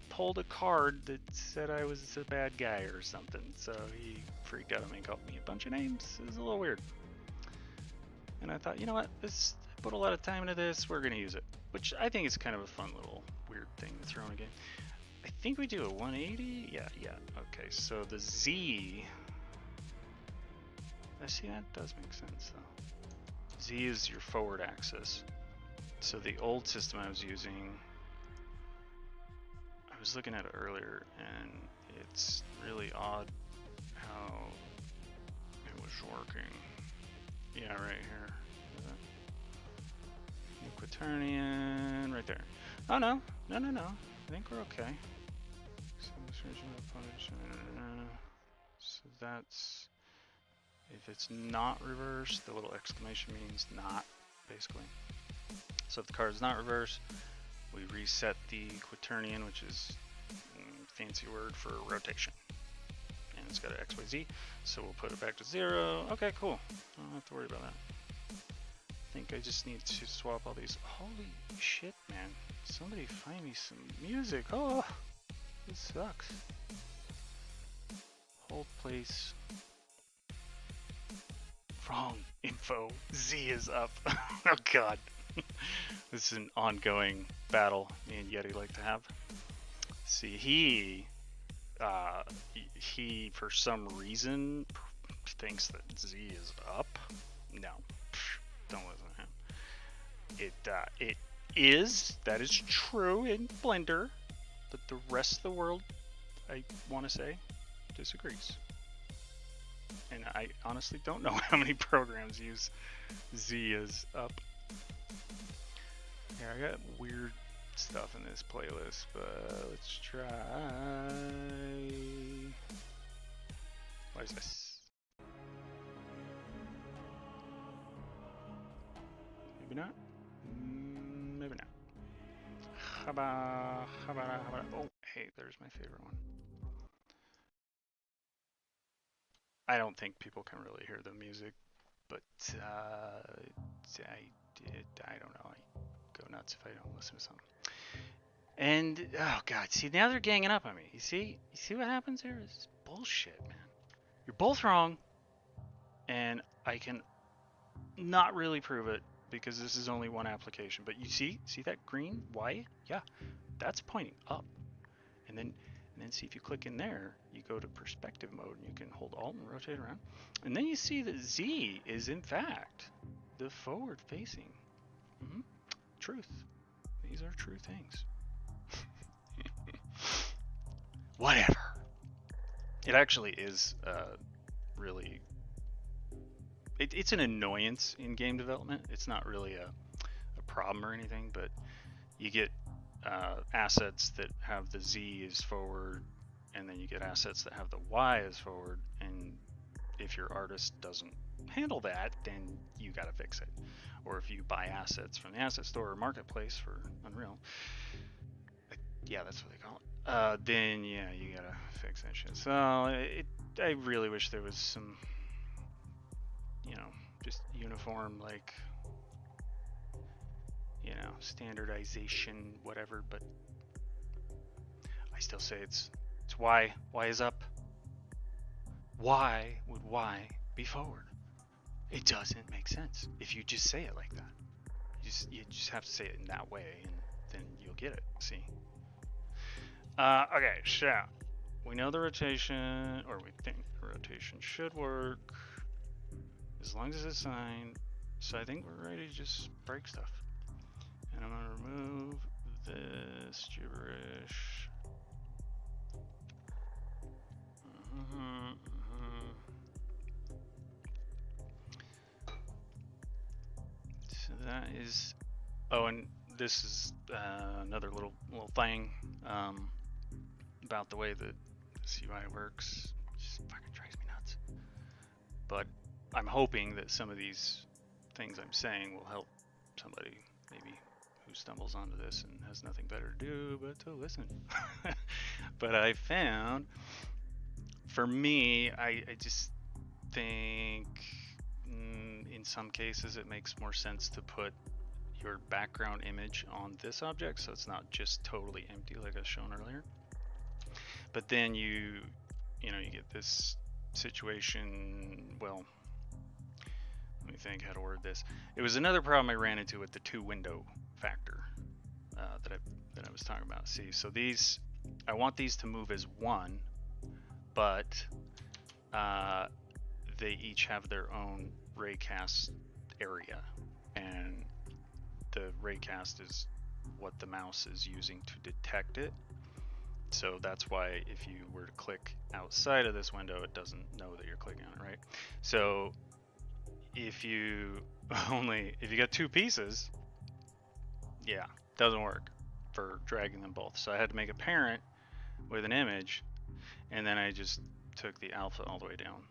pulled a card that said I was a bad guy or something, so he freaked out on me and called me a bunch of names. It was a little weird. And I thought, you know what, I put a lot of time into this, we're gonna use it. which I think is kind of a fun little weird thing to throw in a game. I think we do a 180. Yeah. Okay, so the Z. I see that does make sense though. Z is your forward axis. So the old system I was using, I was looking at it earlier, and it's really odd how it was working. Yeah, right here. Quaternion, right there. Oh no. I think we're okay. So that's, if it's not reversed, the little exclamation means not, basically. So if the card is not reversed, we reset the quaternion, which is a fancy word for rotation. And it's got an XYZ, so we'll put it back to 0. Okay, cool. I don't have to worry about that. I think I just need to swap all these. Holy shit, man. Somebody find me some music. Oh, this sucks. Hold place. Wrong info. Z is up. Oh god. This is an ongoing battle me and Yeti like to have. See, he for some reason thinks that Z is up. No, don't listen to him. It is, that is true in Blender, but the rest of the world, I want to say, disagrees. And I honestly don't know how many programs use Z as up. Here, I got weird stuff in this playlist, but let's try. What is this? Maybe not. Maybe not. Oh, hey, there's my favorite one. I don't think people can really hear the music, but I don't know. I go nuts if I don't listen to something. And oh god, see, now they're ganging up on me. You see what happens here? It's bullshit, man. You're both wrong, and I can not really prove it because this is only one application. But you see that green Y? Yeah, that's pointing up. And then see if you click in there, you go to perspective mode, and you can hold Alt and rotate around. And then you see that Z is in fact the forward facing. Truth. These are true things. Whatever. It actually is really... It's an annoyance in game development. It's not really a problem or anything, but you get assets that have the Z as forward, and then you get assets that have the Y as forward, and if your artist doesn't handle that, then you gotta fix it. Or if you buy assets from the asset store or marketplace for Unreal, yeah, that's what they call it, then yeah, you gotta fix that shit. So I really wish there was some, just uniform, like, standardization, whatever, but I still say it's Y. Y is up. Why would Y be forward? It doesn't make sense if you just say it like that. You just have to say it in that way, and then you'll get it. See? Okay, so we know the rotation, or we think the rotation should work as long as it's signed. So I think we're ready to just break stuff. And I'm gonna remove this gibberish. So that is. Oh, and this is another little thing about the way that this UI works. It just fucking drives me nuts. But I'm hoping that some of these things I'm saying will help somebody maybe who stumbles onto this and has nothing better to do but to listen. But I found, for me, I just think in some cases it makes more sense to put your background image on this object, so it's not just totally empty like I was shown earlier. But then you get this situation. Well, let me think how to word this. It was another problem I ran into with the 2 window factor. that I was talking about. See, so these, I want these to move as one, but they each have their own raycast area, and the raycast is what the mouse is using to detect it. So that's why if you were to click outside of this window, it doesn't know that you're clicking on it, right? So if you got two pieces, yeah, doesn't work for dragging them both. So I had to make a parent with an image, and then I just took the alpha all the way down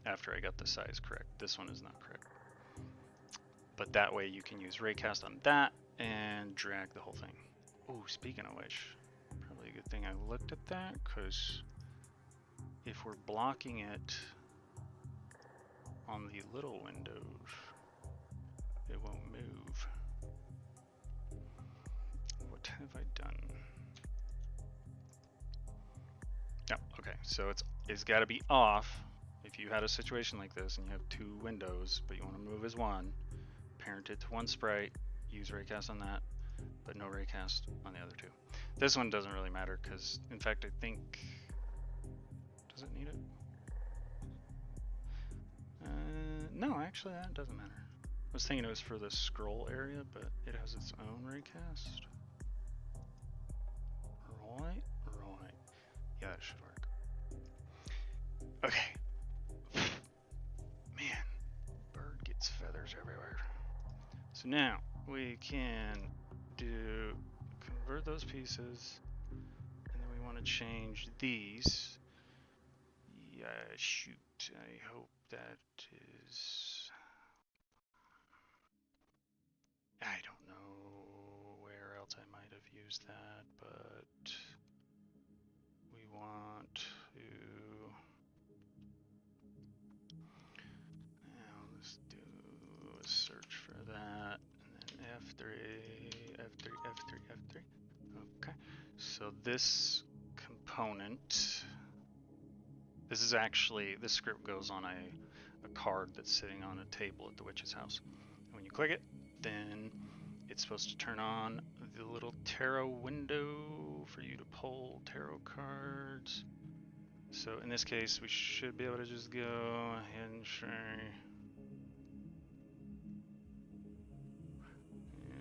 after I got the size correct. This one is not correct. But that way you can use raycast on that and drag the whole thing. Oh, speaking of which, probably a good thing I looked at that, because if we're blocking it on the little windows, it won't move. What have I done? No, okay, so it's got to be off. If you had a situation like this and you have two windows, but you want to move as one, parent it to one sprite, use raycast on that, but no raycast on the other two. This one doesn't really matter because, in fact, I think, does it need it? No, actually that doesn't matter. I was thinking it was for the scroll area, but it has its own raycast. Right. Yeah, that should work. Okay. Man, bird gets feathers everywhere. So now we can convert those pieces, and then we want to change these. Yeah, shoot. I hope that is. I don't know where else I might have used that, but we want to. Now let's do a search for that, and then F3, F3, F3, F3. Okay, so this component, this is actually, this script goes on a card that's sitting on a table at the witch's house. And when you click it, then it's supposed to turn on the little tarot window for you to pull tarot cards. So in this case, we should be able to just go ahead and try.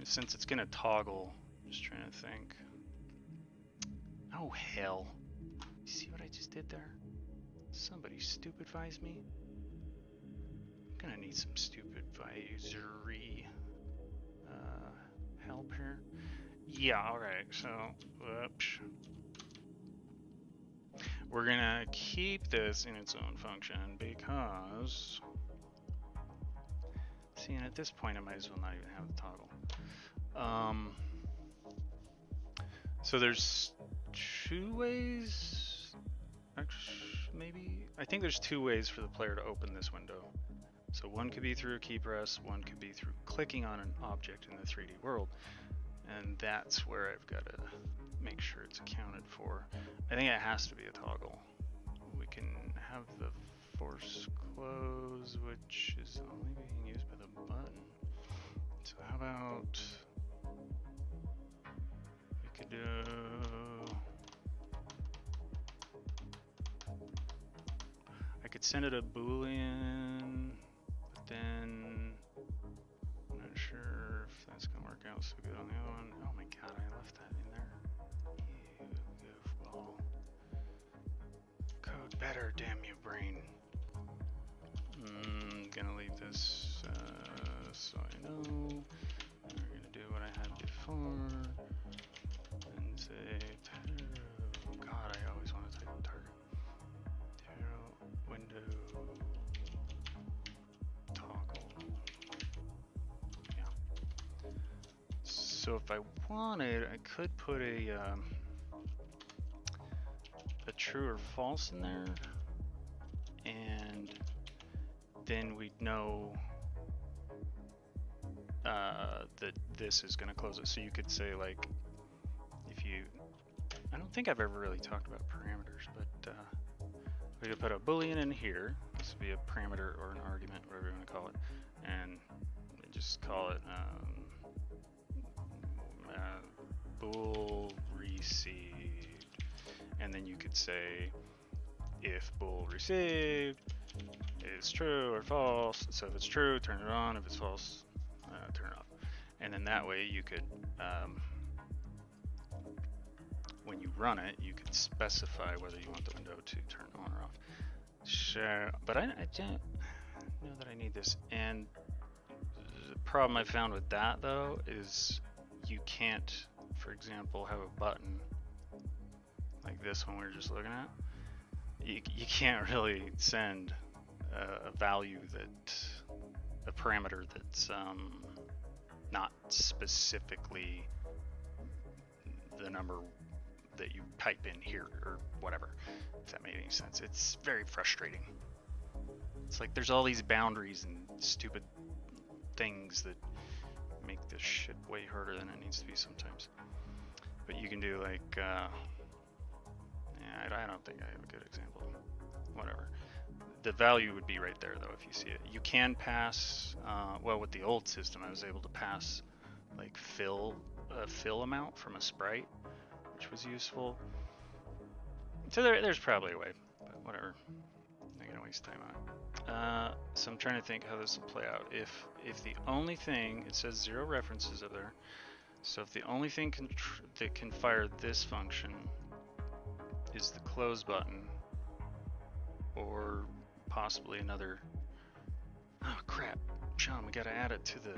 Since it's gonna toggle, just trying to think. Oh hell. You see what I just did there? Somebody stupid-vised me. I'm gonna need some stupid visory help here. Yeah, alright, so whoops. We're gonna keep this in its own function because, see, and at this point I might as well not even have the toggle. So there's two ways, actually, maybe, I think there's two ways for the player to open this window. So one could be through a key press, one could be through clicking on an object in the 3D world, and that's where I've got to make sure it's accounted for. I think it has to be a toggle. We can have the force close, which is only being used by the button. So how about we could do, I could send it a Boolean, but then I'm not sure if that's gonna work out so good on the other one. Oh my god, I left that in there. You goofball. Code better, damn you, brain. Gonna leave this so I know. And we're gonna do what I had before and say tarot. God, I always want to type target. Tarot window toggle. Yeah. So if I wanted, I could put a true or false in there, and then we'd know that this is going to close it. So you could say, like, if you, I don't think I've ever really talked about parameters, but we could put a boolean in here. This would be a parameter or an argument, whatever you want to call it, and just call it bool received, and then you could say if bool received is true or false. So if it's true, turn it on. If it's false, turn it off. And then that way you could, when you run it, you could specify whether you want the window to turn on or off. Sure, but I don't know that I need this. And the problem I found with that though is you can't, for example, have a button like this one we were just looking at. You can't really send a value a parameter that's not specifically the number that you type in here or whatever, if that made any sense. It's very frustrating. It's like there's all these boundaries and stupid things that make this shit way harder than it needs to be sometimes. But you can do like, yeah, I don't think I have a good example. Whatever. The value would be right there though if you see it. You can pass, well with the old system I was able to pass like fill amount from a sprite, which was useful. So there's probably a way, but whatever. I'm not gonna waste time on it. So I'm trying to think how this will play out. If the only thing, it says 0 references up there, so if the only thing that can fire this function is the close button, or possibly another, oh crap, Sean, we gotta add it to the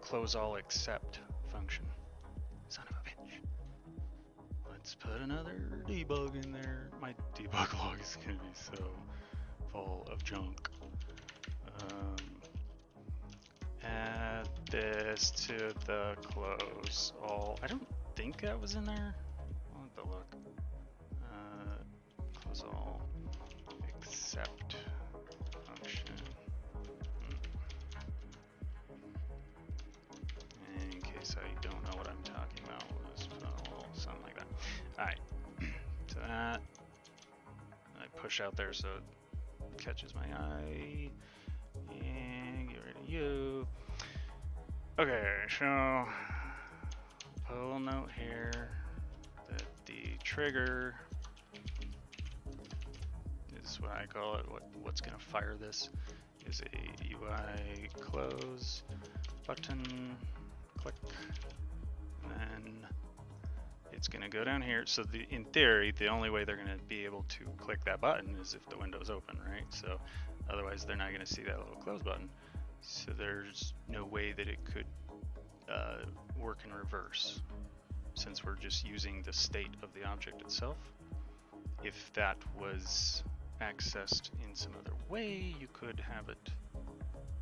close all except function. Son of a bitch. Let's put another debug in there. My debug log is gonna be so full of junk. Add this to the close all. I don't think that was in there. I'll have to look. Close all except function. In case I don't know what I'm talking about, let's put a little something like that. Alright, so that I push out there so it catches my eye. And get rid of you. Okay, so put a little note here that the trigger is what I call it. What's gonna fire this is a UI close button. Click, and then it's gonna go down here. So in theory, the only way they're gonna be able to click that button is if the window's open, right? So otherwise, they're not gonna see that little close button. So there's no way that it could work in reverse, since we're just using the state of the object itself. If that was accessed in some other way, you could have it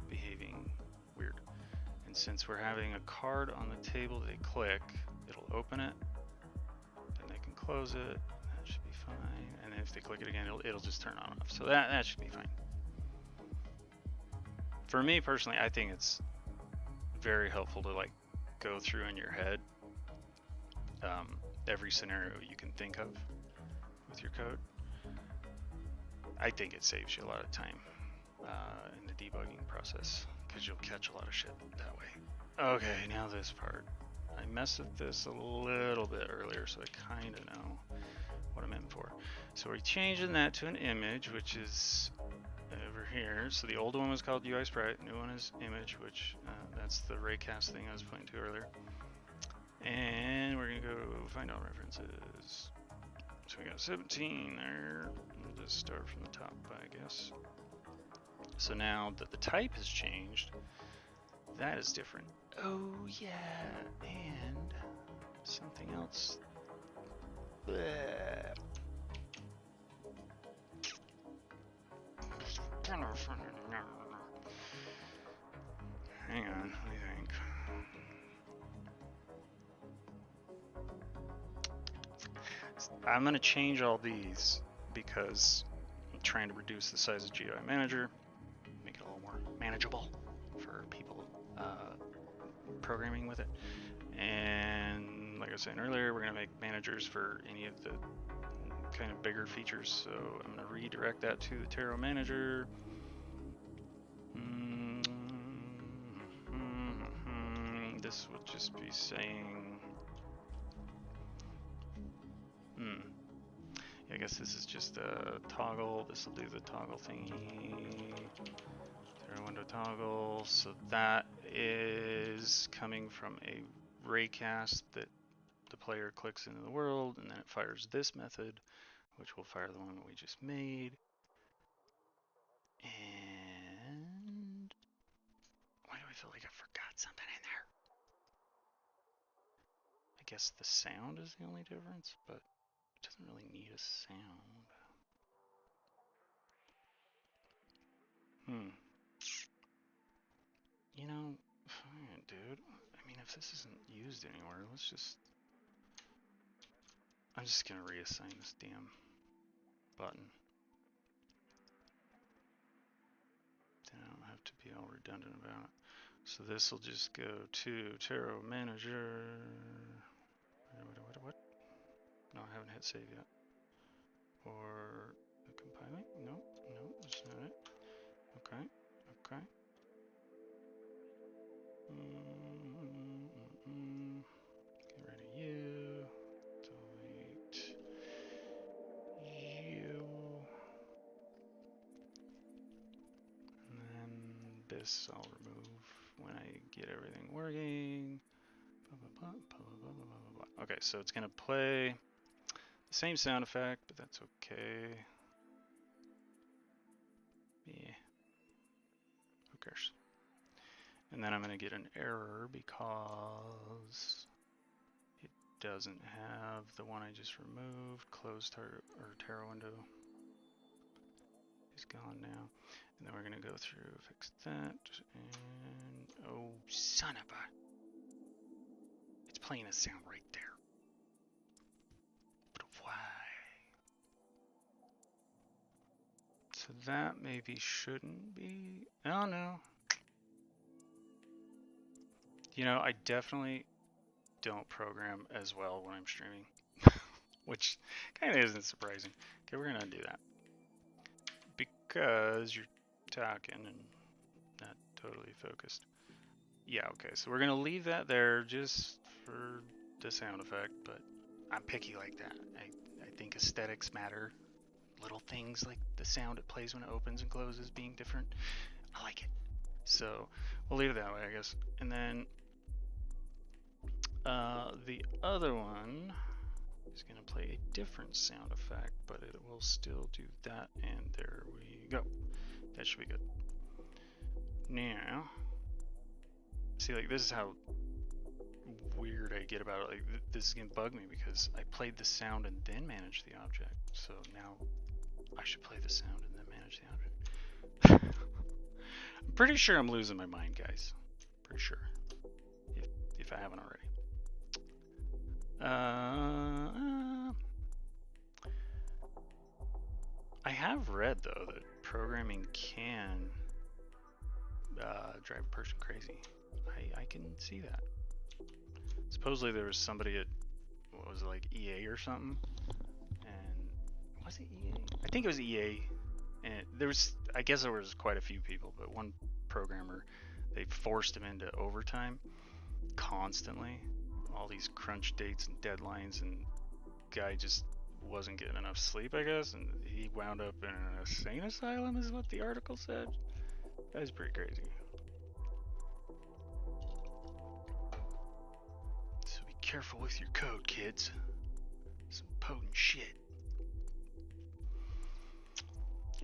behaving weird. And since we're having a card on the table they click, it'll open it, then they can close it, that should be fine. And then if they click it again, it'll just turn on and off. So that should be fine. For me personally, I think it's very helpful to like go through in your head every scenario you can think of with your code. I think it saves you a lot of time in the debugging process, because you'll catch a lot of shit that way. Okay, now this part. I messed with this a little bit earlier, so I kind of know what I'm in for. So we're changing that to an image, which is over here. So the old one was called UI Sprite, new one is image, which that's the raycast thing I was pointing to earlier. And we're gonna go find all references. So we got 17 there. We'll just start from the top, I guess. So now that the type has changed, that is different. Oh yeah, and something else. Bleh. Hang on, what do you think? I'm going to change all these because I'm trying to reduce the size of GUI Manager, make it a little more manageable for people programming with it. And like I was saying earlier, we're going to make managers for any of the kind of bigger features. So I'm going to redirect that to the Taro Manager. This would just be saying Hmm. Yeah, I guess this is just a toggle. This will do the toggle thingy. Zero window toggle. So that is coming from a raycast that the player clicks into the world, and then it fires this method, which will fire the one we just made. And why do I feel like I forgot something in there? I guess the sound is the only difference, but it doesn't really need a sound. You know, fine, dude. I mean, if this isn't used anywhere, let's just... I'm just gonna reassign this damn button. Then I don't have to be all redundant about it. So this will just go to Tarot Manager. What? No, I haven't hit save yet. Or compiling? No, that's not it. Okay. Get rid of you. Delete you. And then this I'll remove when I get everything working. Okay, so it's gonna play the same sound effect, but that's okay. Yeah. Who cares? And then I'm gonna get an error because it doesn't have the one I just removed. Close tarot window. He's gone now. And then we're gonna go through, fix that, and oh son of a, it's playing a sound right there. But why? So that maybe shouldn't be. Oh no. You know, I definitely don't program as well when I'm streaming, which kind of isn't surprising. Okay, we're gonna do that because you're talking and not totally focused. Yeah, okay, so we're gonna leave that there just for the sound effect, but I'm picky like that. I think aesthetics matter. Little things like the sound it plays when it opens and closes being different. I like it. So we'll leave it that way, I guess. And then the other one is going to play a different sound effect, but it will still do that, and there we go. That should be good. Now, see, like, this is how weird I get about it. Like, this is going to bug me because I played the sound and then managed the object. So now I should play the sound and then manage the object. I'm pretty sure I'm losing my mind, guys. Pretty sure. If I haven't already. I have read, though, that programming can drive a person crazy. I can see that. Supposedly there was somebody at, what was it, like EA or something? And was it EA? I think it was EA. And there was, I guess there was quite a few people, but one programmer, they forced him into overtime constantly. All these crunch dates and deadlines, and guy just wasn't getting enough sleep, I guess, and he wound up in an insane asylum, is what the article said. That's pretty crazy. So be careful with your code, kids. Some potent shit.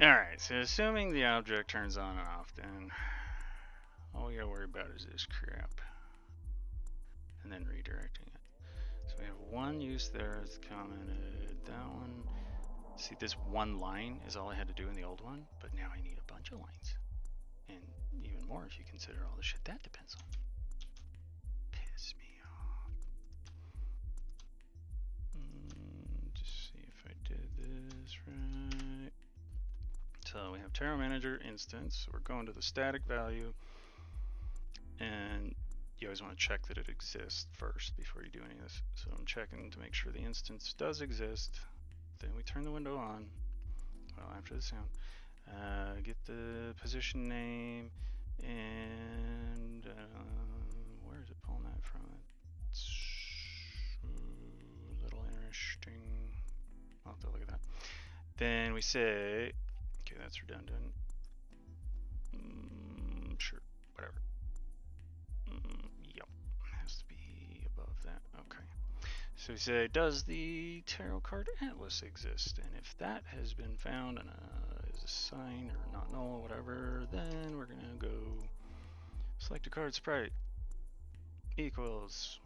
Alright, so assuming the object turns on and off, then all we gotta worry about is this crap. And then redirecting it. So we have one use there, it's commented. That one. See, this one line is all I had to do in the old one, but now I need a bunch of lines. And even more if you consider all the shit that depends on. Piss me off. Just see if I did this right. So we have Tarot Manager instance. We're going to the static value, and you always want to check that it exists first before you do any of this. So I'm checking to make sure the instance does exist. Then we turn the window on, well, after the sound. Get the position name, and where is it pulling that from? It's a little interesting. I'll have to look at that. Then we say, okay, that's redundant. Sure, whatever. Yep, has to be above that. Okay. So we say, does the tarot card atlas exist? And if that has been found and is assigned or not null or whatever, then we're gonna go select a card sprite equals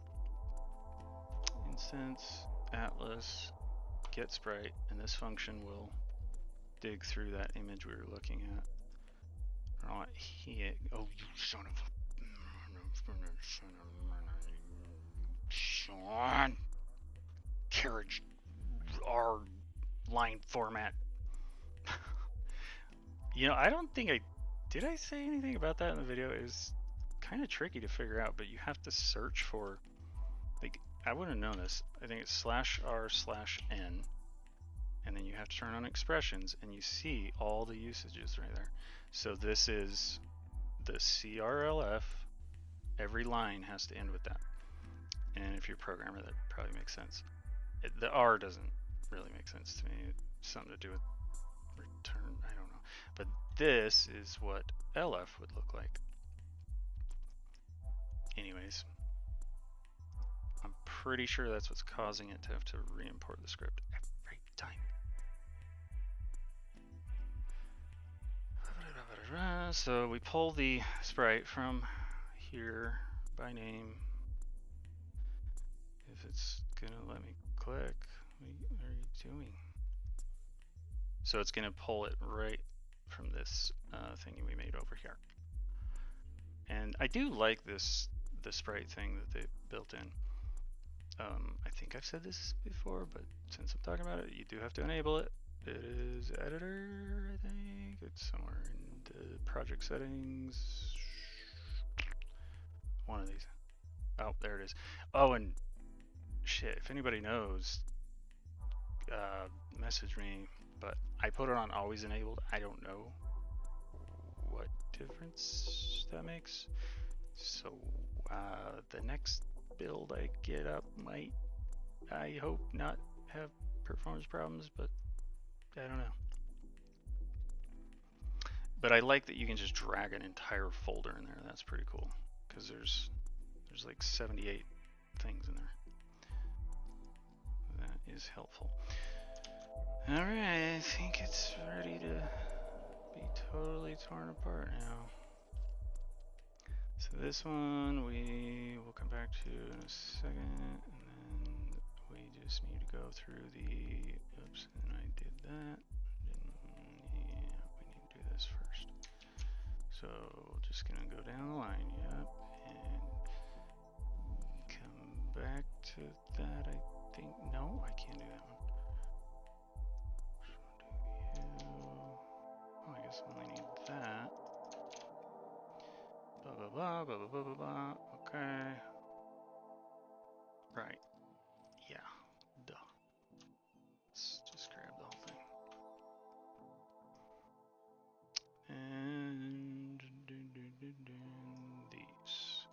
instance atlas get sprite, and this function will dig through that image we were looking at. Right here. Oh, you son of a son. Carriage R line format. You know, I don't think did I say anything about that in the video? It was kind of tricky to figure out, but you have to search for, like, I wouldn't have known this. I think it's /r/n, and then you have to turn on expressions, and you see all the usages right there. So this is the CRLF. Every line has to end with that. And if you're a programmer, that probably makes sense. The R doesn't really make sense to me. It's something to do with return, I don't know. But this is what LF would look like. Anyways, I'm pretty sure that's what's causing it to have to re-import the script every time. So we pull the sprite from here by name. If it's gonna let me click, what are you doing? So it's gonna pull it right from this thing we made over here. And I do like the sprite thing that they built in. I think I've said this before, but since I'm talking about it, you do have to enable it. It is editor, I think. It's somewhere in the project settings. One of these. Oh, there it is. Oh, and shit, if anybody knows, message me. But I put it on always enabled. I don't know what difference that makes. So the next build I get up might, I hope, not have performance problems, but I don't know. But I like that you can just drag an entire folder in there. That's pretty cool, because there's like 78 things in there. That is helpful. All right, I think it's ready to be totally torn apart now. So this one we will come back to in a second, and then we just need to go through the, oops, and I did that. Yeah, we need to do this first. So just gonna go down the line, yep, and come back to that, I think. No, I can't do that one. Oh, I guess I only need that. Blah, blah, blah, blah, blah, blah, blah. Okay. Right. Yeah. Duh. Let's just grab the whole thing. And these.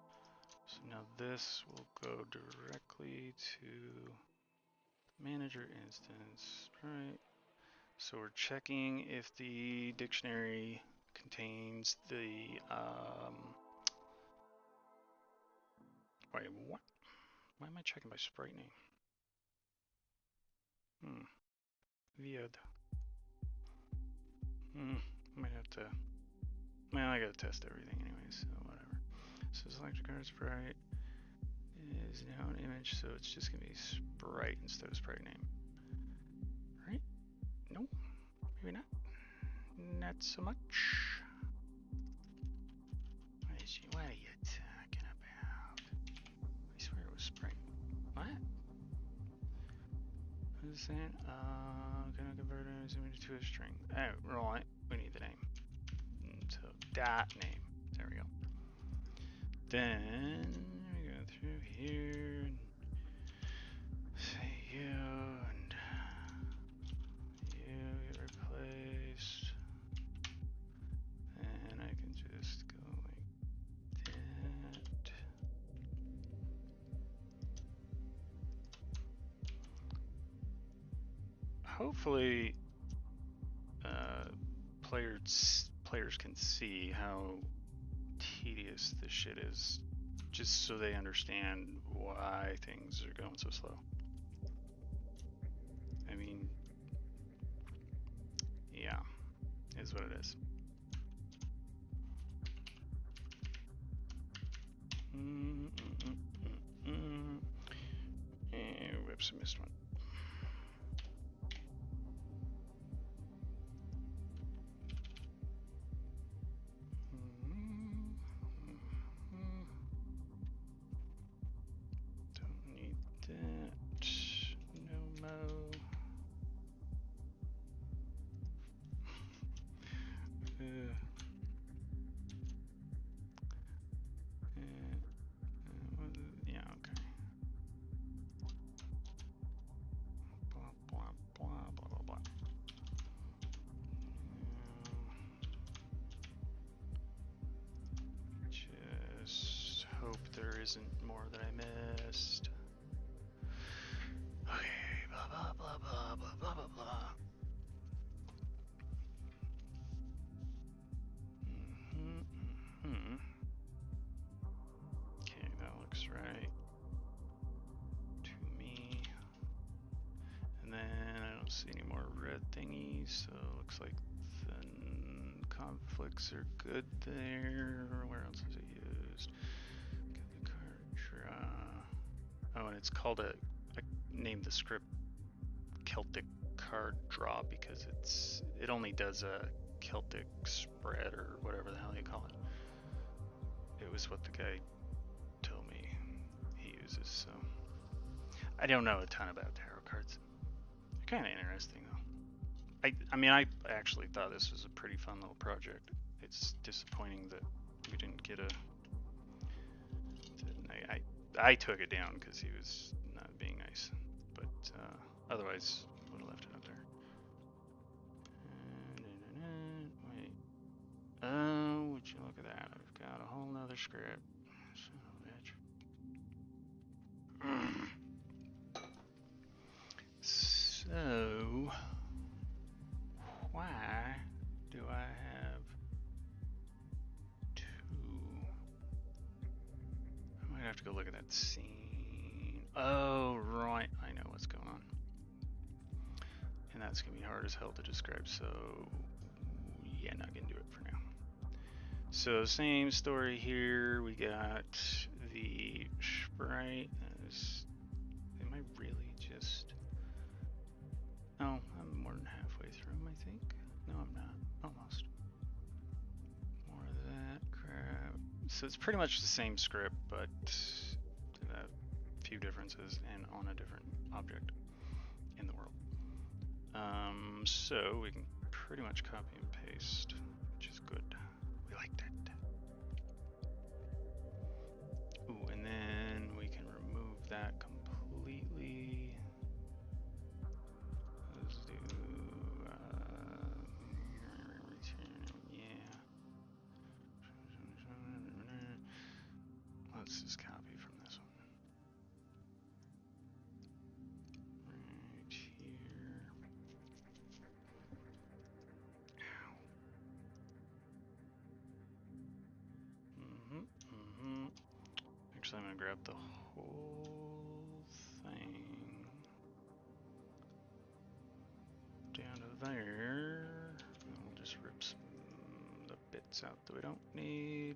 So now this will go directly to manager instance, right? So we're checking if the dictionary contains the wait, what? Why am I checking by sprite name? Weird. Might have to, well, I gotta test everything anyway, so whatever. So select card sprite is now an image, so it's just gonna be sprite instead of sprite name. Right? Nope. Maybe not. Not so much. What are you talking about? I swear it was sprite. What? What is it saying? Gonna convert an image to a string. Oh, right. We need the name. So that name. There we go. Then we go through here and say you and you get replaced. And I can just go like that. hopefully players can see how tedious this shit is, just so they understand why things are going so slow. I mean, yeah, is what it is. Whoops, I missed one. Don't need that. No mo. Yeah, okay. Blah, blah, blah, blah, blah, blah. Just hope there isn't more that I missed. Okay, blah, blah, blah, blah, blah, blah, blah, blah. Okay, that looks right to me. And then I don't see any more red thingies, so it looks like the conflicts are good there. Where else is it used? Get the card draw. Oh, and it's called I named the script Celtic card draw because it only does a Celtic spread or whatever the hell you call it. It was what the guy told me he uses, so I don't know a ton about tarot cards. They're kind of interesting though. I mean, I actually thought this was a pretty fun little project. It's disappointing that we didn't get a. I took it down because he was not being nice, but otherwise would have left it up there. Wait. Oh, would you look at that? I've got a whole nother script. Son of a bitch. So, why do I have two? I might have to go look at that scene. Oh, right. I know what's going on. And that's going to be hard as hell to describe, so yeah, not going to do it for now. So, same story here. We got the sprite. Am I really just... Oh, I'm more than halfway through, I think. No, I'm not. Almost. More of that crap. So it's pretty much the same script, but a few differences and on a different object in the world. So we can pretty much copy and paste, which is good. We like that. Ooh, and then we can remove that completely. Let's do, yeah. Let's just copy from this one. Right here. Actually, I'm gonna grab the whole thing down to there. And we'll just rip the bits out that we don't need.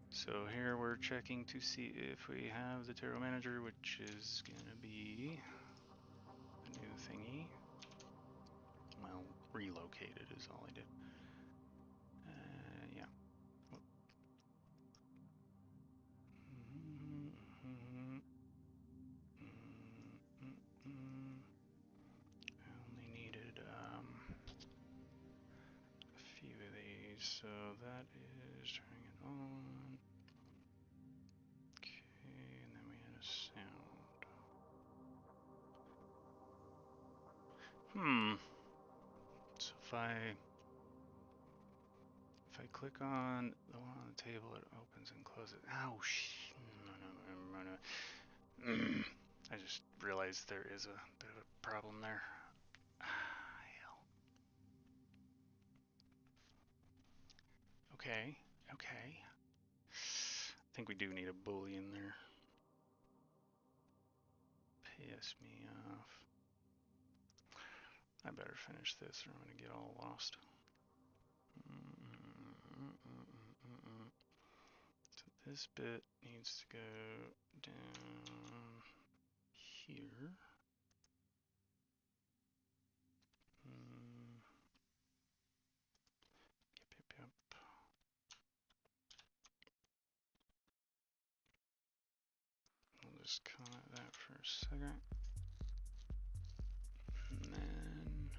So here we're checking to see if we have the tarot manager, which is gonna be a new thingy. Well, relocated is all I did. Yeah. I only needed a few of these, so that is turning it on. Okay, and then we had a sound. So if I click on the one on the table, it opens and closes. Ow, no. I just realized there is a bit of a problem there. Okay. Okay. I think we do need a boolean there. Piss me off. I better finish this or I'm going to get all lost. So this bit needs to go down here. Yep. We'll just comment that for a second. And then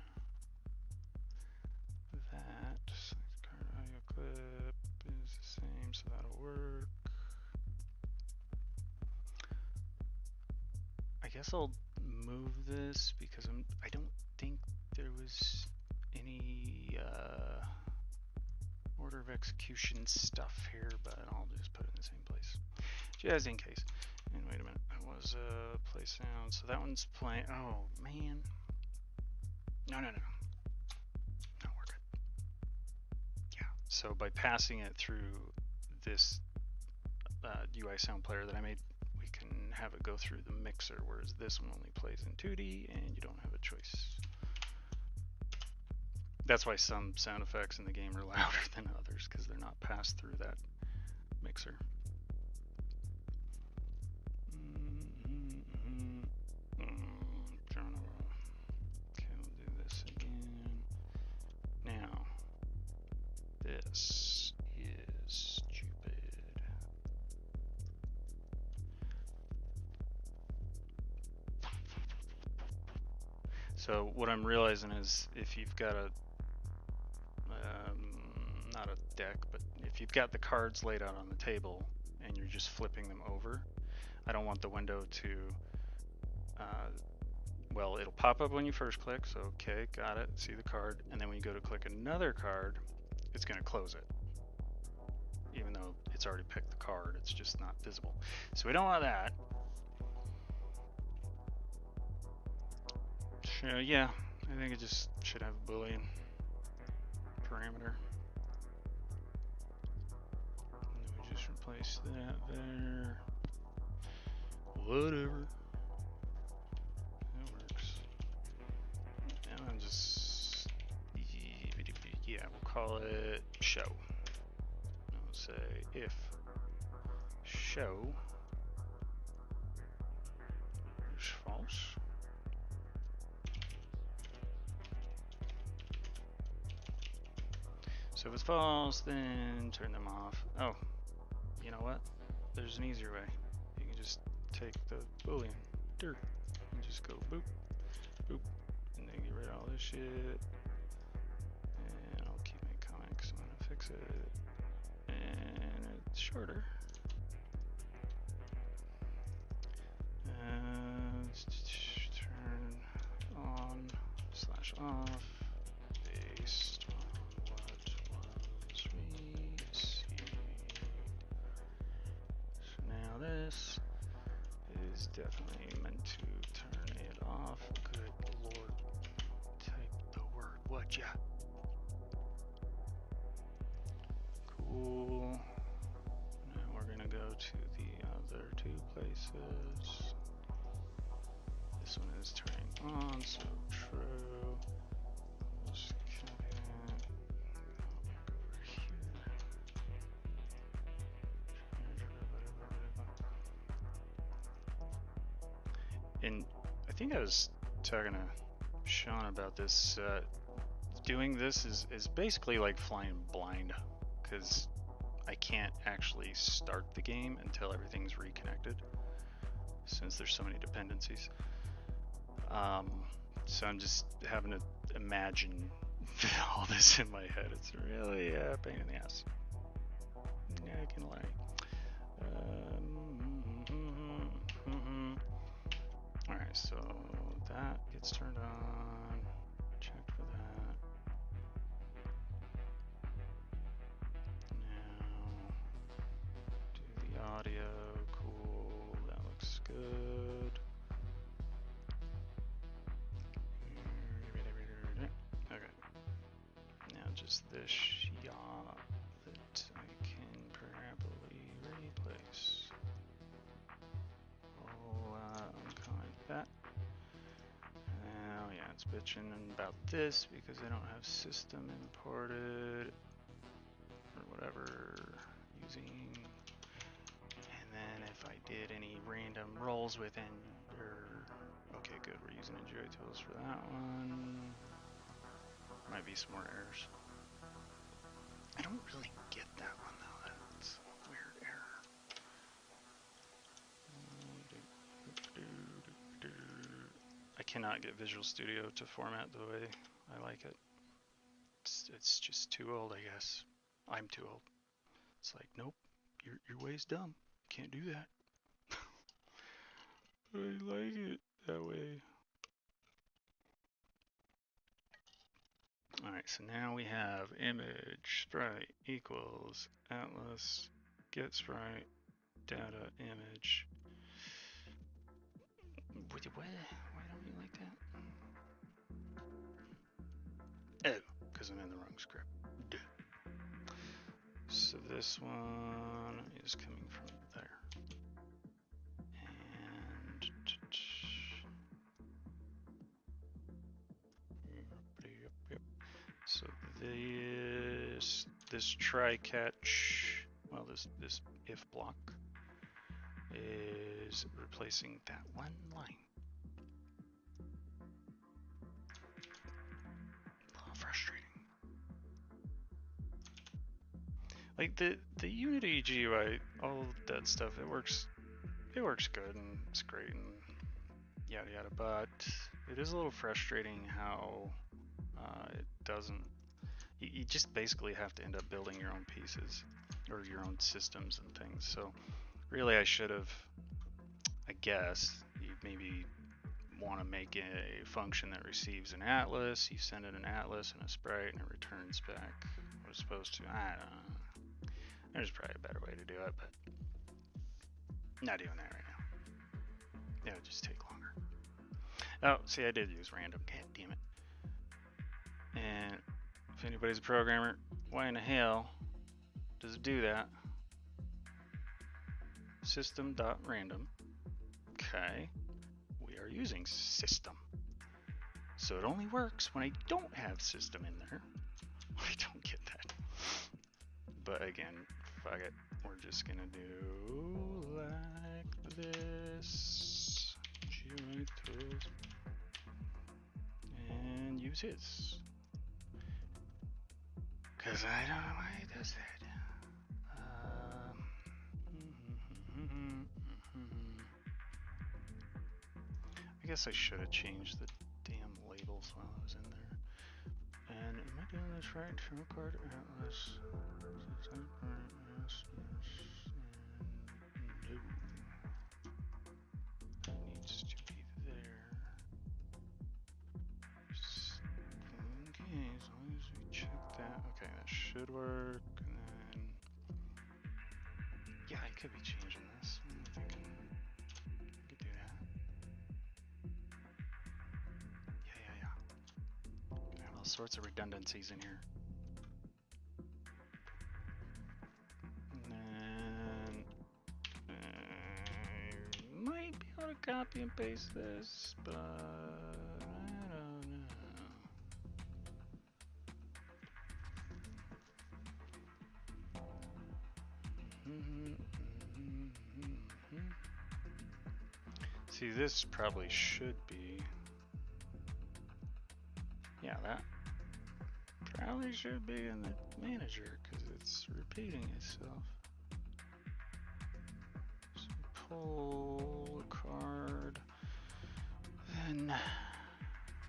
that, select card audio clip is the same, so that'll work. I guess I'll move this because I don't think there was any order of execution stuff here, but I'll just put it in the same place, just in case. And wait a minute, that was play sound, so that one's playing. Oh man, no, not working. Yeah, so by passing it through this UI sound player that I made, we can have it go through the mixer, whereas this one only plays in 2D and you don't have a choice. That's why some sound effects in the game are louder than others, because they're not passed through that mixer. Okay, we'll do this again. Now, this is stupid. So what I'm realizing is if you've got a not a deck, but if you've got the cards laid out on the table and you're just flipping them over, I don't want the window to, well, it'll pop up when you first click, so okay, got it, see the card, and then when you go to click another card, it's going to close it. Even though it's already picked the card, it's just not visible. So we don't want that. So yeah, I think it just should have a Boolean parameter. And then we just replace that there. Whatever. That works. And I'm just, yeah, we'll call it show. And we'll say if show is false, so if it's false, then turn them off. Oh, you know what? There's an easier way. You can just take the Boolean dirt and just go boop, boop, and then get rid of all this shit. And I'll keep my comment because I'm gonna fix it. And it's shorter. Turn on / off based on what was received. So now this is definitely meant to turn it off. Good lord. Type the word, would ya? Cool. Now we're gonna go to the other two places. This one is turning on, so true. Let's copy that. Back over here. And I think I was talking to Sean about this. Doing this is basically like flying blind, because I can't actually start the game until everything's reconnected, since there's so many dependencies. So I'm just having to imagine all this in my head. It's really a pain in the ass. I can lie. Alright, so that gets turned on. Checked for that. Now, do the audio. Cool. That looks good. Okay. Now just this, yeah, that. bitching about this because I don't have system imported or whatever using. And then if I did any random rolls within, okay, good, we're using GUI tools for that one. Might be some more errors. I don't really get that one though. That's a weird error. I cannot get Visual Studio to format the way I like it. It's just too old, I guess. I'm too old. It's like, nope, your way's dumb. Can't do that. I like it that way. Alright, so now we have image sprite equals atlas get sprite data image. Why don't you like that? Oh, because I'm in the wrong script. Duh. So this one is coming from there. And yep. So this try catch, well, this if block is replacing that one line. A little frustrating. Like the Unity GUI, all that stuff, it works good and it's great and yada yada, but it is a little frustrating how it doesn't. You just basically have to end up building your own pieces or your own systems and things. So really, I should have. I guess you maybe want to make a function that receives an atlas. You send it an atlas and a sprite, and it returns back what it's supposed to. I don't know. There's probably a better way to do it, but not doing that right now. It would just take longer. Oh, see, I did use random. God damn it. And if anybody's a programmer, why in the hell does it do that? System.random. Okay. We are using system. So it only works when I don't have system in there. I don't get that. But again, fuck it. We're just gonna do like this. GUI tools. And use his. Because I don't know why it does that. I guess I should have changed the damn labels while I was in there. And am I doing this right? Show card atlas. Yes. No. That needs to be there. Okay, as long as we check that. Okay, that should work. And then, yeah, I could be changing this. I'm thinking I could do that. Yeah. I have all sorts of redundancies in here. And then I might be able to copy and paste this, but I don't know. See, this probably should be. Yeah, that probably should be in the manager because it's repeating itself. So pull a card, then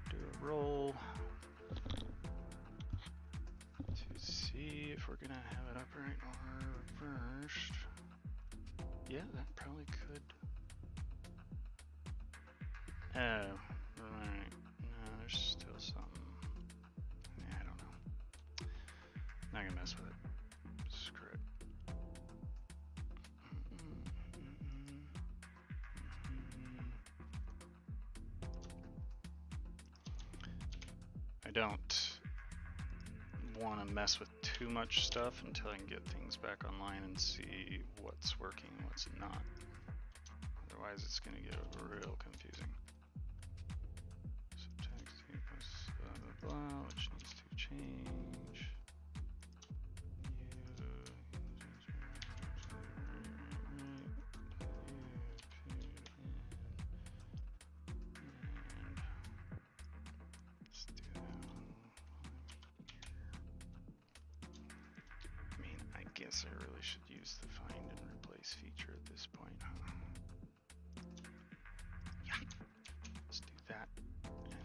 do a roll to see if we're gonna have it upright or reversed. Yeah, that probably could. Oh, right. No, there's still something. Yeah, I don't know. Not gonna mess with it. Screw it. I don't want to mess with too much stuff until I can get things back online and see what's working and what's not. Otherwise, it's going to get real confusing. So text file, which needs to change. I mean, I guess I really should use the find and replace feature at this point, huh? Yeah. Let's do that, and then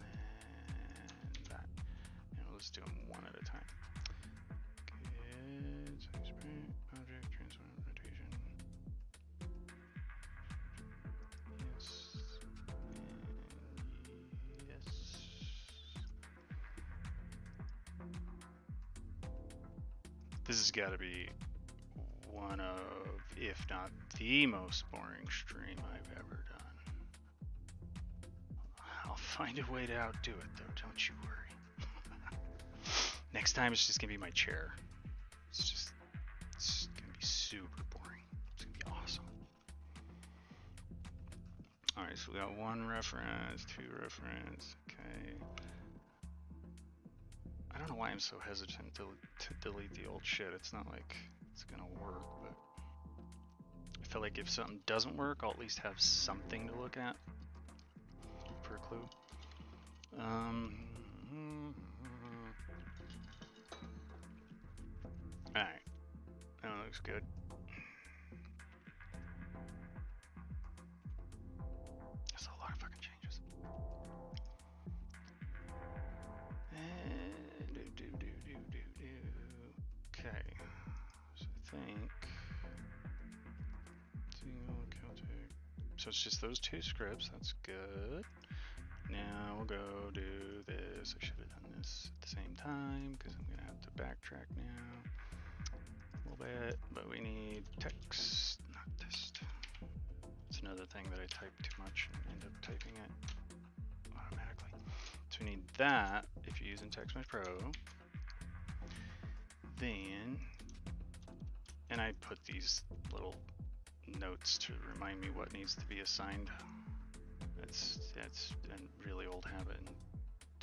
that. And let's do them one at a time. Good. Size print, object, transform, rotation. Yes. And yes. This has got to be one of, if not the most boring stream I've ever done. I'll find a way to outdo it, though, don't you worry. Next time it's just gonna be my chair. It's gonna be super boring. It's gonna be awesome. Alright, so we got 1 reference, 2 reference, okay. I don't know why I'm so hesitant to delete the old shit. It's not like it's gonna work, but I feel like if something doesn't work, I'll at least have something to look at for a clue. Alright, that looks good. That's a lot of fucking changes. Okay, so I think so it's just those 2 scripts. That's good. Now we'll go do this. I should have done this at the same time because I'm gonna have to backtrack now a little bit. But we need text, not test. It's another thing that I type too much and end up typing it automatically. So we need that if you're using TextMesh Pro. Then, and I put these little notes to remind me what needs to be assigned. That's a really old habit and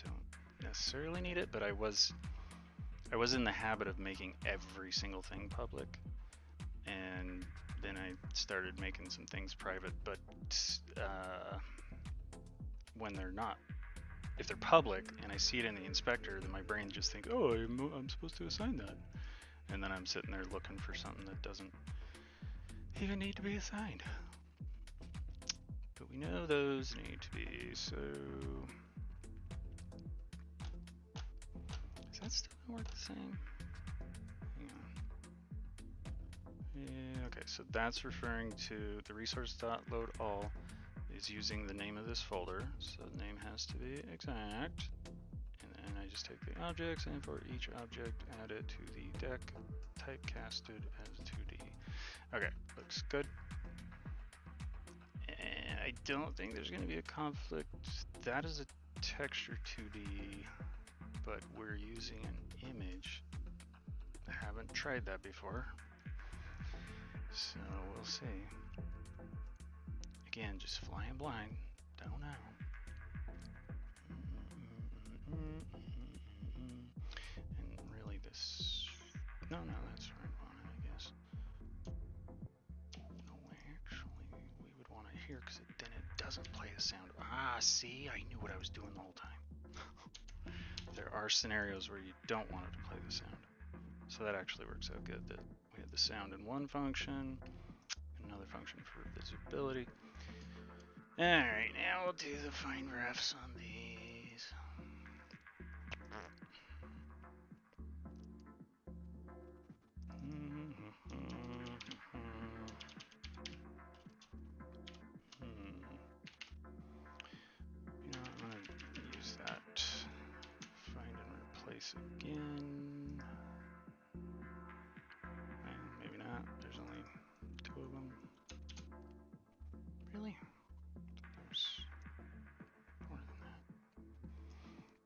don't necessarily need it, but I was in the habit of making every single thing public, and then I started making some things private, but when they're not, if they're public and I see it in the inspector, then my brain just thinks, oh, I'm supposed to assign that, and then I'm sitting there looking for something that doesn't even need to be assigned. But we know those need to be, so does that still work the same? Hang on. Yeah, okay, so that's referring to the resource.loadAll is using the name of this folder, so the name has to be exact. And then I just take the objects, and for each object, add it to the deck, typecasted as 2D. Okay, looks good. And I don't think there's going to be a conflict. That is a texture 2D, but we're using an image. I haven't tried that before, so we'll see. Again, just flying blind. Don't know. And really this... No, that's right on it, I guess. No, actually, we would want to hear because then it doesn't play the sound. Ah, see? I knew what I was doing the whole time. There are scenarios where you don't want it to play the sound. So that actually works out good that we have the sound in one function, another function for visibility. Alright, now we'll do the find refs on these. You know, I'm gonna use that. Find and replace again. Maybe not. There's only 2 of them. Really? There's more than that.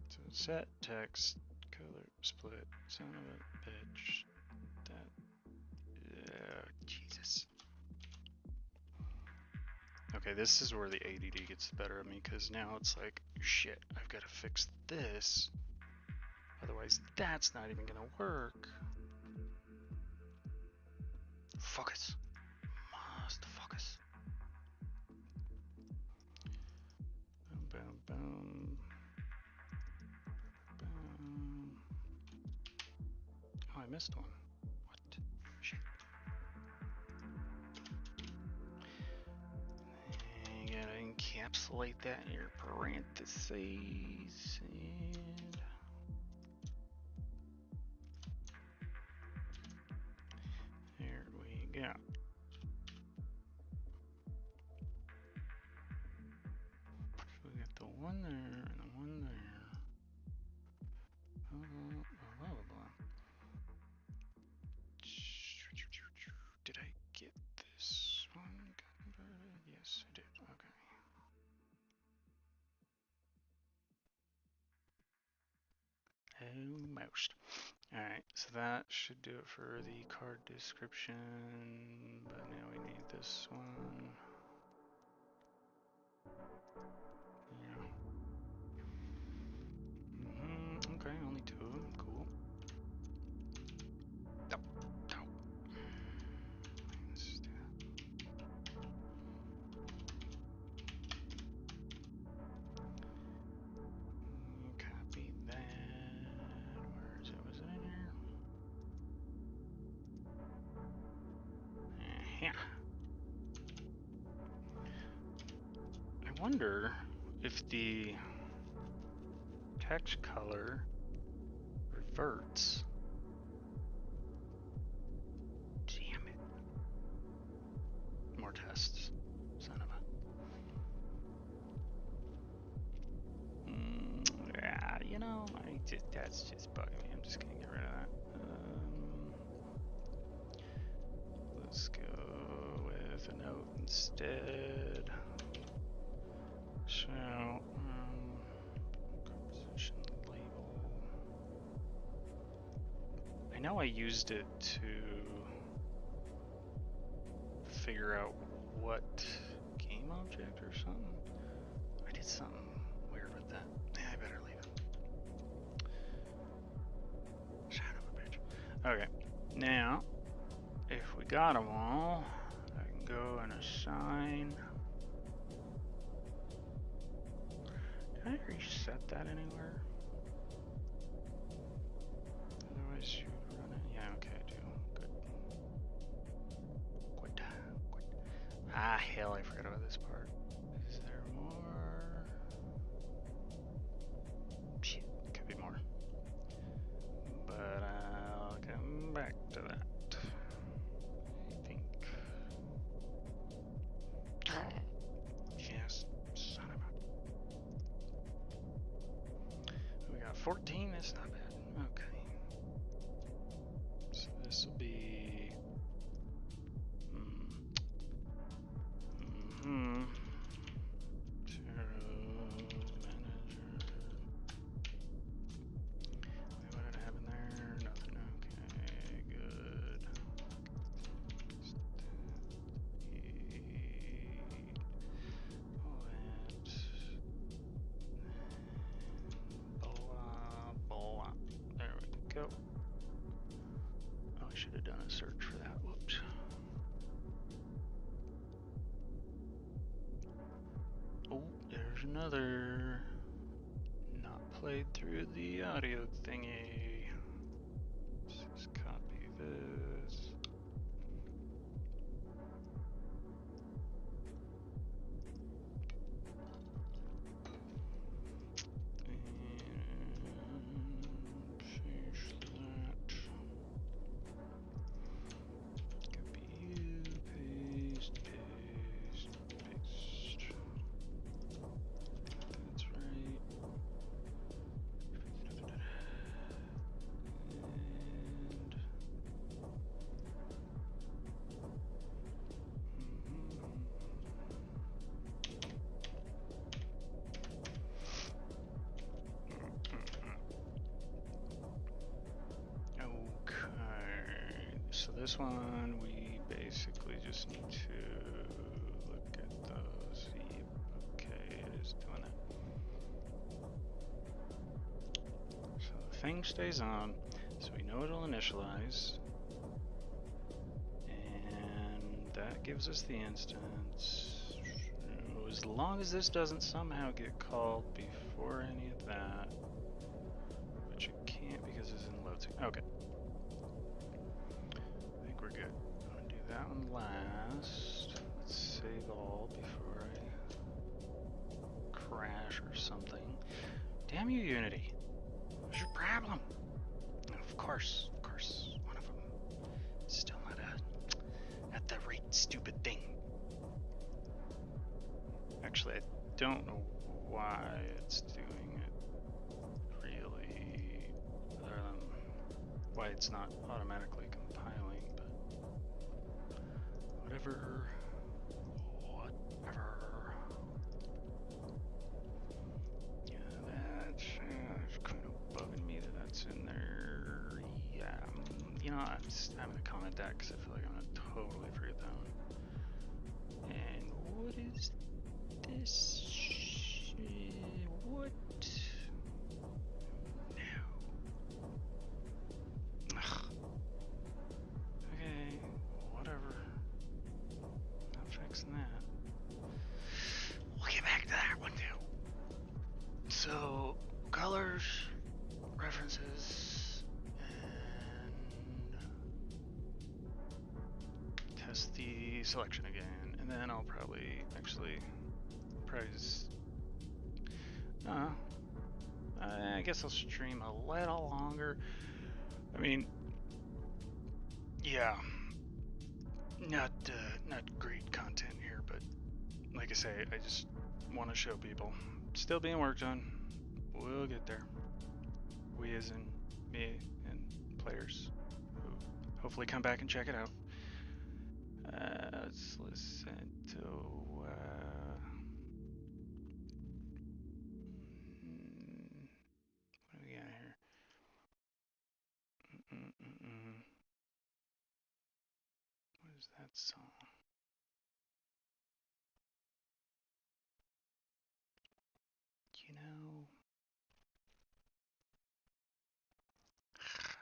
So set text color split. Son of a bitch. Jesus. Okay, this is where the ADD gets the better of me because now it's like, shit, I've got to fix this otherwise that's not even gonna work. Focus. Must focus. Boom, boom, boom. Boom. Oh, I missed one. What? Shit. You gotta encapsulate that in your parentheses. And there we go. So we got the one there and the one there. Blah, blah, blah. Did I get this one converted? Yes, I did. Okay. Almost. Alright, so that should do it for the card description, but now we need this one. Yeah. Okay, only two of them. Cool. No. No. Let's do that. Copy that. Where is it? Was it in here? Yeah. I wonder if the text color reverts. Damn it. More tests. Son of a. Yeah, you know, that's just bugging me. I'm just gonna get rid of that. Let's go with a note instead. So, composition label. I know I used it to figure out what game object or something. I did something weird with that. Yeah, I better leave it. Son of a bitch. Okay, now, if we got them all, I can go and assign. Did I reset that anywhere? Otherwise you run it. Yeah, okay, I do. Good. Good. Ah, hell, I forgot about this part. Is there more? Shit, could be more. But I'll come back to that. I think. Yes, son of a. We got 14, that's not bad. Okay. So this will be. What did I have in there? Nothing. Okay, good. There we go. Oh, I should have done a search for that. Whoops. Oh, there's another. Not played through the audio thingy. Let's just copy this. Paste that. Copy you, paste, paste, paste. That's right. Okay, so this one we basically just need to look at those. See, okay, it is doing it. So the thing stays on, so we know it'll initialize. And that gives us the instance. As long as this doesn't somehow get called before any of that, which it can't because it's in load. Okay. I think we're good. I'm gonna do that one last. Let's save all before I crash or something. Damn you, Unity. What's your problem? Of course, one of them. Still not the right stupid thing. Actually, I don't know why it's doing it really, other than why it's not automatically compiling, but whatever. Yeah, that's kind of bugging me that that's in there. Yeah, you know, I'm gonna comment that because I feel like I'm gonna totally forget that one. And what is this? What? No. Ugh. Okay, whatever. Not fixing that. We'll get back to that one too. So, colors, references, and test the selection again, and then I'll probably I guess I'll stream a little longer. I mean, yeah, not great content here, but like I say, I just want to show people. Still being worked on. We'll get there. We as in me and players who hopefully come back and check it out. Let's listen to what do we got here? What is that song? You know,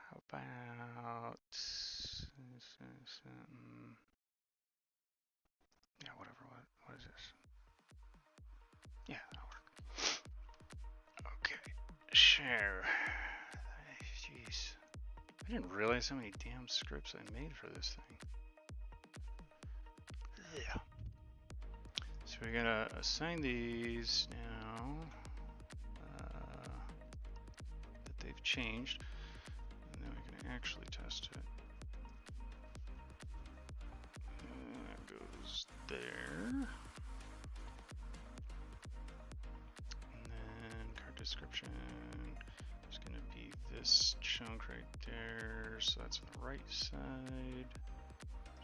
how about yeah, whatever. What is this? Yeah, that'll work. Okay, share. Jeez, I didn't realize how many damn scripts I made for this thing. Yeah. So we're gonna assign these now that they've changed, and then we're gonna actually test it. That goes there, and then card description is gonna be this chunk right there. So that's on the right side.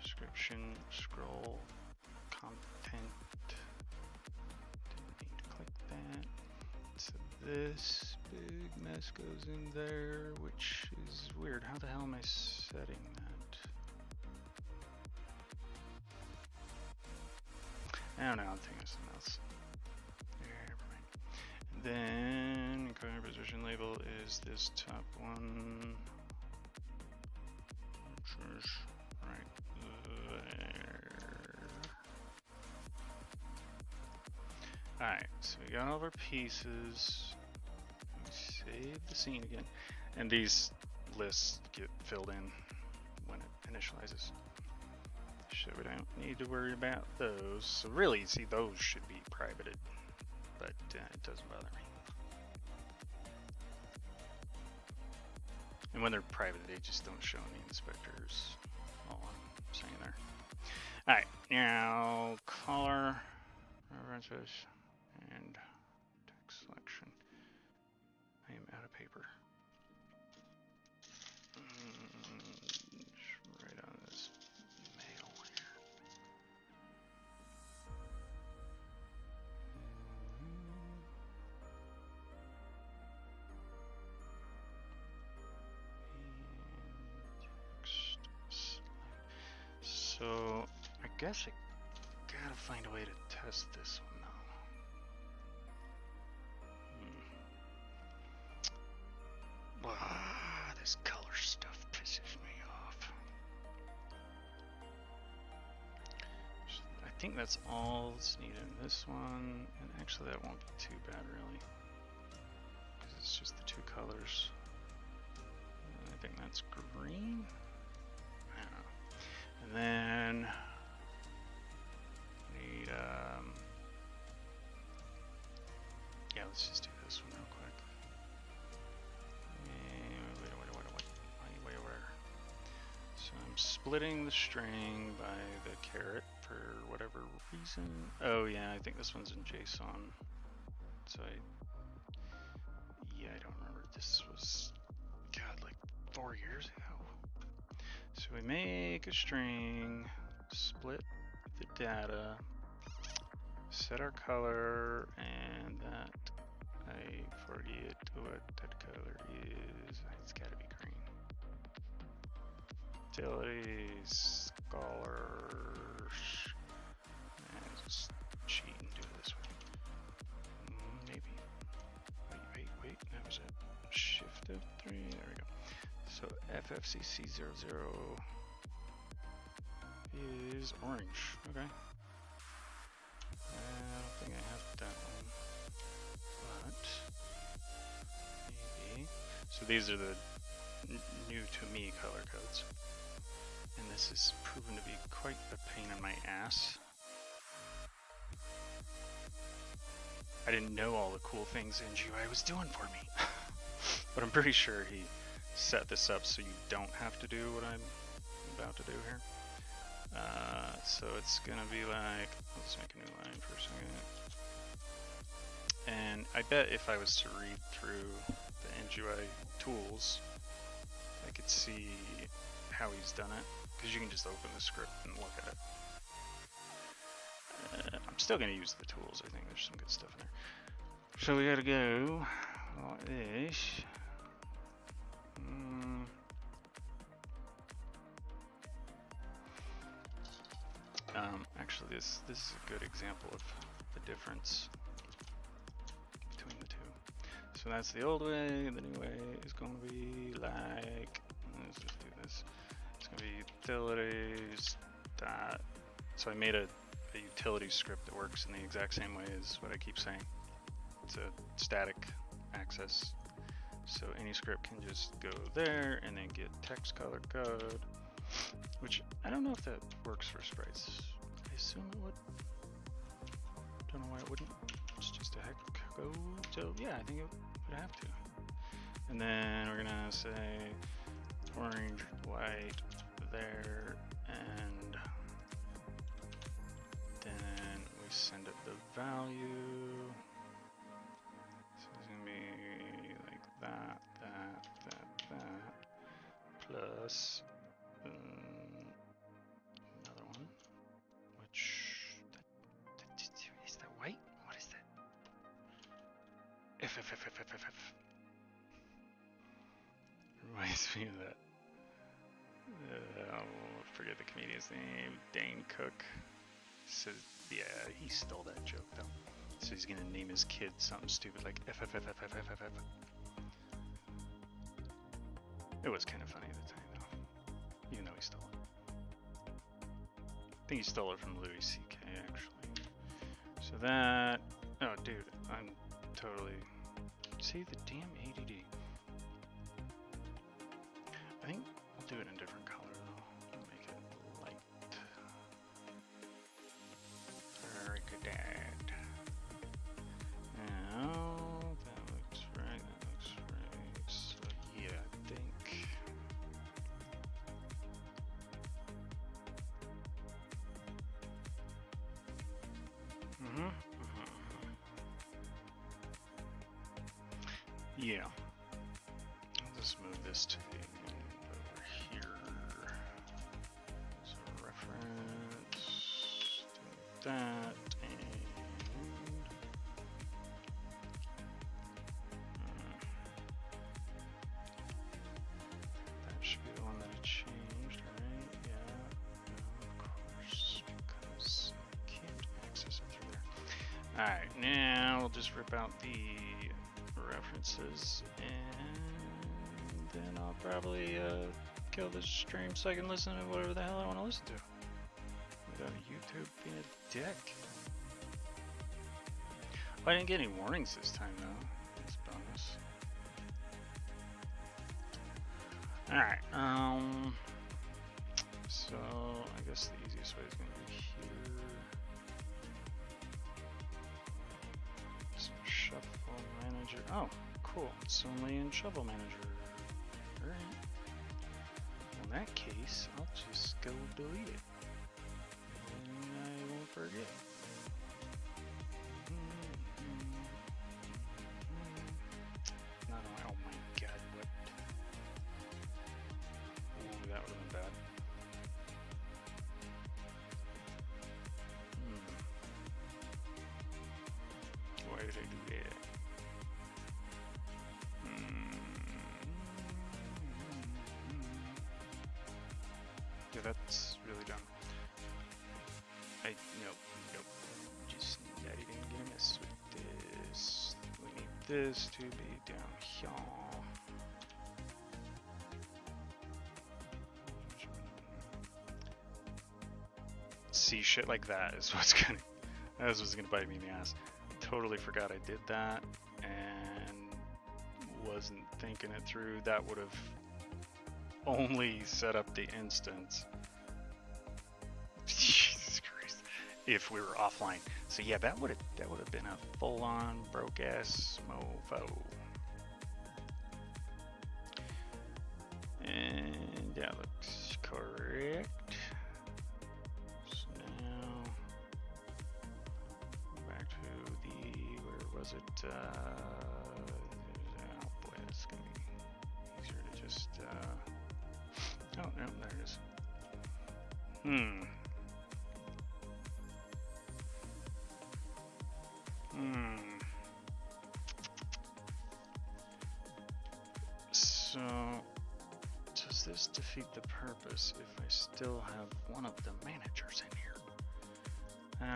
Description, scroll, content. Didn't need to click that. So this big mess goes in there, which is weird. How the hell am I setting that? I don't know, I'm thinking of something else. Never mind. And then current position label is this top one. Right there. Alright, so we got all of our pieces. Save the scene again. And these lists get filled in when it initializes. So we don't need to worry about those. So really, see, those should be privated, but it doesn't bother me. And when they're private, they just don't show in the inspectors. All I'm saying there. Alright, now color, references, and text selection. I am out of paper. Just write on this mail here. So I guess I gotta find a way to test this one now. think that's all that's needed in this one, and actually that won't be too bad really, because it's just the two colors. I think that's green. I don't know. And then need yeah, let's just do this one real quick. Wait, where? So I'm splitting the string by the caret for whatever reason. Oh yeah, I think this one's in JSON. So I don't remember. This was, God, like 4 years ago. So we make a string, split the data, set our color, and that I forget what that color is. It's gotta be green. Utilities, colors, and just cheat and do it this way. Maybe. Wait, that was it. Shift F3, there we go. So FFCC00 is orange. Okay. I don't think I have that one, but maybe. So these are the new to me color codes, and this is proven to be quite a pain in my ass. I didn't know all the cool things GUI was doing for me, but I'm pretty sure he set this up so you don't have to do what I'm about to do here. So it's gonna be like, let's make a new line for a second. And I bet if I was to read through the GUI tools, I could see how he's done it, because you can just open the script and look at it. I'm still gonna use the tools. I think there's some good stuff in there. So we gotta go like this. Actually, this is a good example of the difference between the two. So that's the old way. The new way is going to be like, let's just do this. It's going to be utilities dot. So I made a utility script that works in the exact same way as what I keep saying. It's a static access. So any script can just go there and then get text color code, which I don't know if that works for sprites. I assume it would. Don't know why it wouldn't. It's just a hex code. So yeah, I think it would have to. And then we're gonna say orange, white there, and then we send it the value. So it's gonna be like that, plus another one, which is that white? What is that? F. Reminds me of that. I'll forget the comedian's name. Dane Cook. So yeah, he stole that joke though. So he's gonna name his kid something stupid like F. It was kind of funny at the time though, even though he stole it. I think he stole it from Louis C.K. actually. So that, oh dude, I'm totally, see the damn ADD. I think I'll do it in a different color though. I'll make it light. Very good dad. Now, that looks right, So yeah, I think. Yeah. I'll just move this to the end over here as a reference. Do that, and that should be the one that I changed, right? Yeah, of course, because I can't access it through there. Alright, now we'll just rip out the references, and then I'll probably kill this stream so I can listen to whatever the hell I want to listen to. Without YouTube being a dick. Well, I didn't get any warnings this time though. That's a bonus. Alright, so I guess the easiest way is gonna be here. So shuffle manager. Oh, cool. It's only in shuffle manager. Alright. In that case, I'll just go delete it. And I won't forget. Not only, oh my god, what? Ooh, that would have been bad. Why did I do that? Yeah, that's really dumb. Nope. Just not even gonna mess with this. We need this to be down here. See, shit like that is what's gonna bite me in the ass. Totally forgot I did that and wasn't thinking it through. That would have only set up the instance. Jesus Christ. If we were offline. So yeah, that would have been a full-on broke ass mofo. And that looks correct. So now back to the, where was it? Oh boy, it's gonna be easier to just oh no, there it is. So, does this defeat the purpose if I still have one of the managers in here?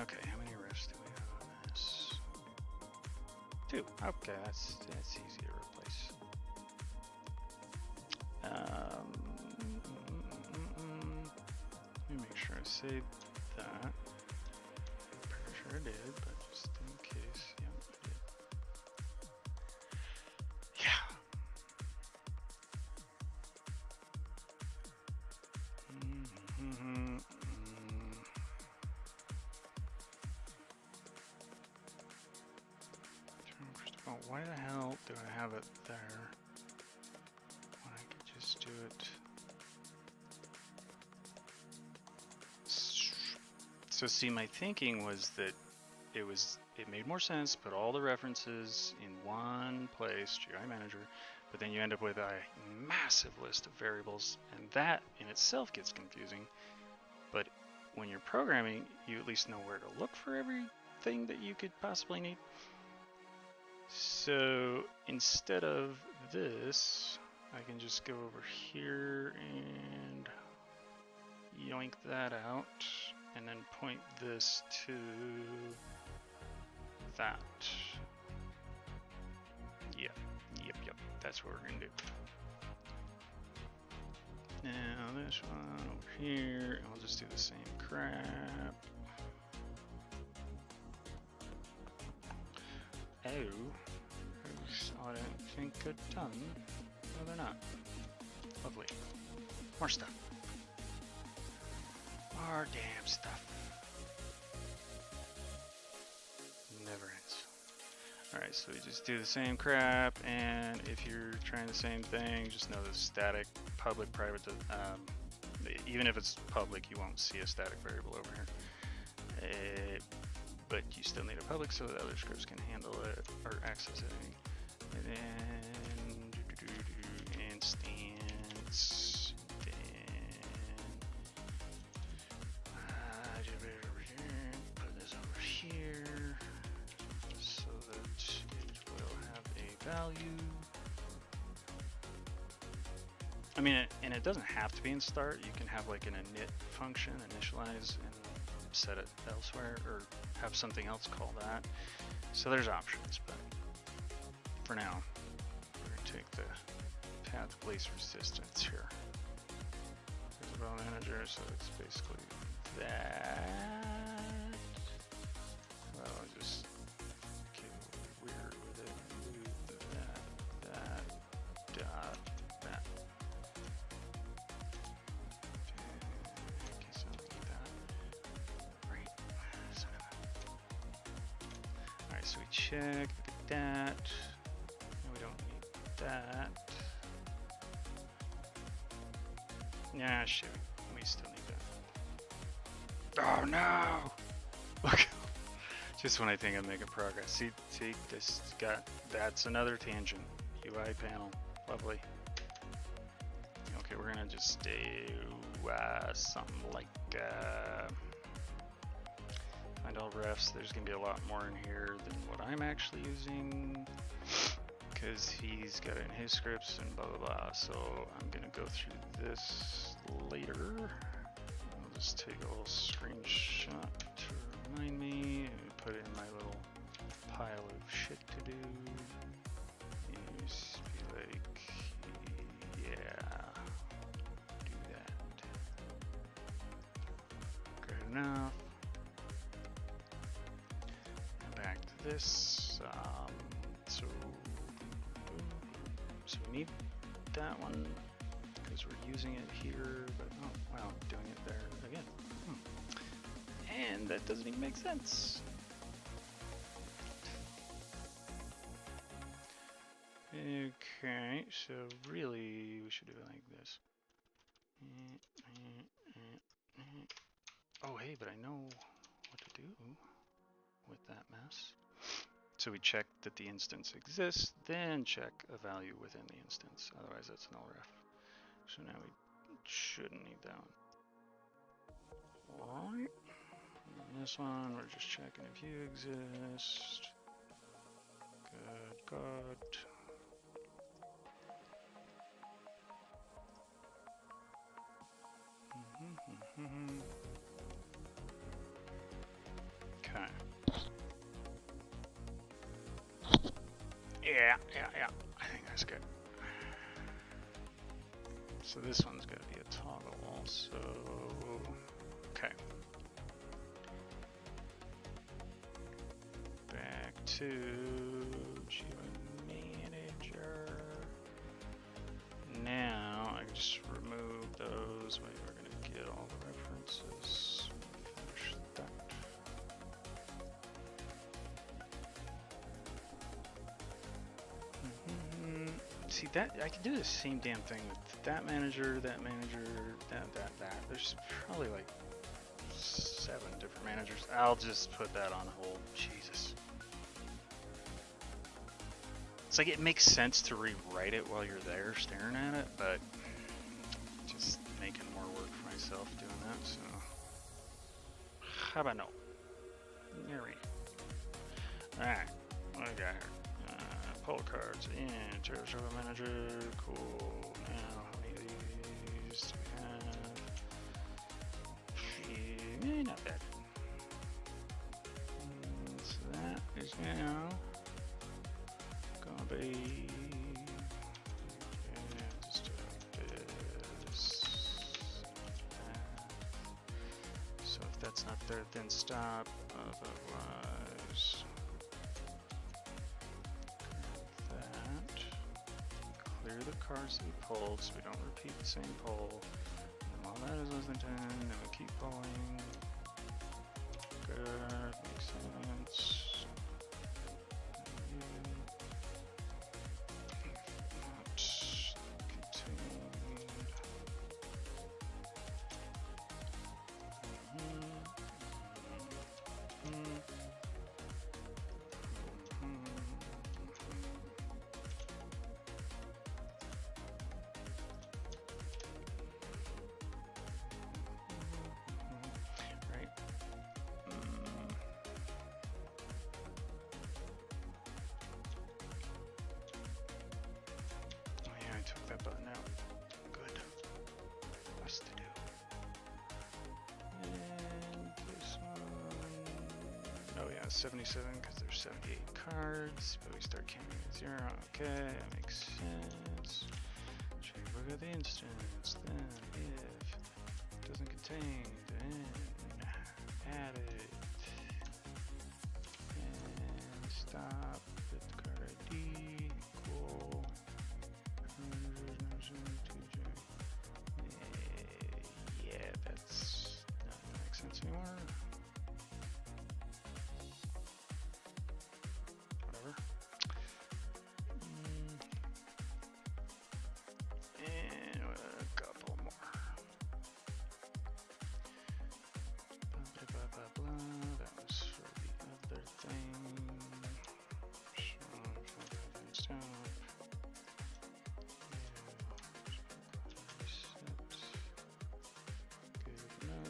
Okay, how many refs do we have on this? 2. Okay, that's easy to replace. Let me make sure I saved that. Pretty sure I did, but just in case. Yep, I did. Yeah. First of all, why the hell do I have it there when I could just do it? So see, my thinking was that it made more sense to put all the references in one place, GUI Manager, but then you end up with a massive list of variables, and that in itself gets confusing. But when you're programming, you at least know where to look for everything that you could possibly need. So instead of this, I can just go over here and yoink that out, and then point this to that. Yep, that's what we're gonna do. Now this one over here, I'll just do the same crap. Oh, those I don't think are done. No, they're not. Lovely. More stuff. More damn stuff. Never ends. Alright, so we just do the same crap, and if you're trying the same thing, just know the static, public, private, even if it's public, you won't see a static variable over here. But you still need a public so that other scripts can handle it or access it. And then instance, put this over here so that it will have a value. I mean, and it doesn't have to be in start. You can have like an init function, initialize, and set it elsewhere, or have something else call that. So there's options, but for now, we're going to take the path of least resistance here. There's a manager, so it's basically that. Well, I'll just get weird with it. Move that, dot, that. I guess I'll do that. Right. Alright, so we check, look at that. No, we don't need that. Nah, shit, we still need that. Oh no! Look, just when I think I'm making progress. See, this that's another tangent. UI panel, lovely. Okay, we're gonna just do something like find all refs. There's gonna be a lot more in here than what I'm actually using, because he's got it in his scripts and blah blah blah. So I'm gonna go through this later. I'll just take a little screenshot to remind me and put it in my little pile of shit to do. And just be like, yeah, do that. Good enough. And back to this. So we need that one because we're using it here, but oh wow, I'm doing it there again. And that doesn't even make sense. Okay, so really we should do it like this. Oh hey, but I know what to do with that mess. So we check that the instance exists, then check a value within the instance. Otherwise that's null ref. So now we shouldn't need that one. Alright. And this one, we're just checking if you exist. Good. Okay. Yeah. I think that's good. So this one's going to be a toggle also. Okay. Back to GUI Manager. Now I can just remove those. Wait, we're going to get all the references. Finish that. See that I can do the same damn thing with that manager, that. There's probably like 7 different managers. I'll just put that on hold. Jesus. It's like it makes sense to rewrite it while you're there staring at it, but just making more work for myself doing that. So how about no? There we go. All right, what do we got here? Poll cards in Territory Manager. Cool. Now, how many of these do we have? Not bad. So that is now gonna be. Just this. So if that's not there, then stop. Otherwise. Clear the cards that we pulled so we don't repeat the same poll. And while that is less than 10, then we keep pulling. Good, makes sense. Not contained. That button out. Good. Less to do. And this one. Oh yeah, 77 because there's 78 cards, but we start counting at 0. Okay, that makes sense. Check look at the instance. Then if it doesn't contain, then add it. And stop with card ID. Cool. Yeah, that's not gonna make sense anymore. Whatever. And a couple more. Blah, blah, blah, blah. That was for the other thing. Good enough.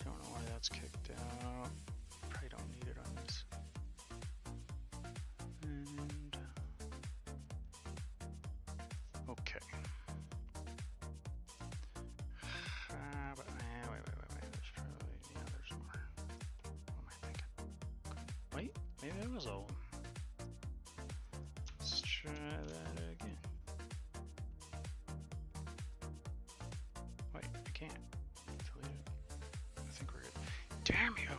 Don't know why that's kicked out. Probably don't need it on this. And okay. But wait. There's probably there's more. What am I thinking? Wait, maybe that was all. Let's try that again. Wait, I can't. Delete it. I think we're good. Damn you!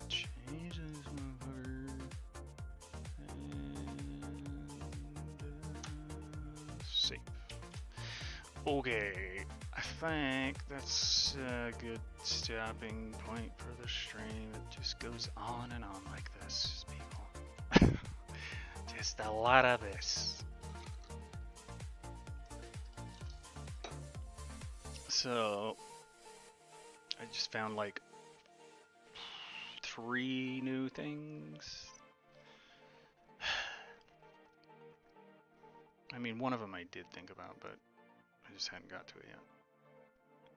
Change this motherfucker. And save. Okay, I think that's a good stopping point for the stream. It just goes on and on like this, people. Just a lot of this. So, I just found like 3 new things. I mean, one of them I did think about, but I just hadn't got to it yet.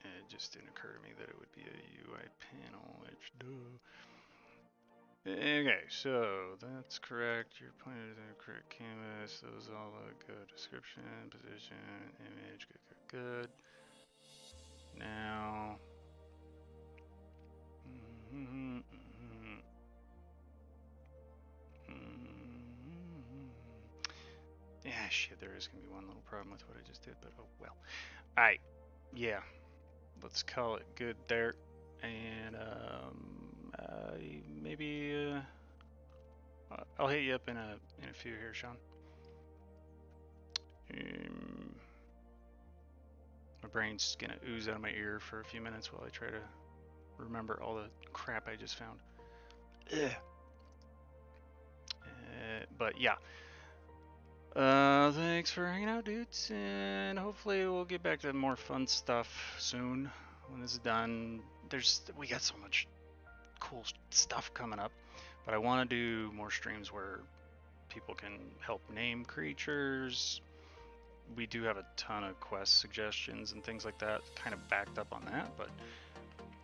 And it just didn't occur to me that it would be a UI panel, which duh. Okay, so that's correct. You're pointed to the correct canvas. Those all look good. Description, position, image, good. Now, yeah, shit, there is gonna be one little problem with what I just did, but oh well. Alright, yeah, let's call it good there. And maybe I'll hit you up in a few here, Sean. My brain's gonna ooze out of my ear for a few minutes while I try to remember all the crap I just found. But yeah. Thanks for hanging out, dudes, and hopefully we'll get back to more fun stuff soon when this is done. We got so much cool stuff coming up, but I want to do more streams where people can help name creatures. We do have a ton of quest suggestions and things like that, kind of backed up on that, but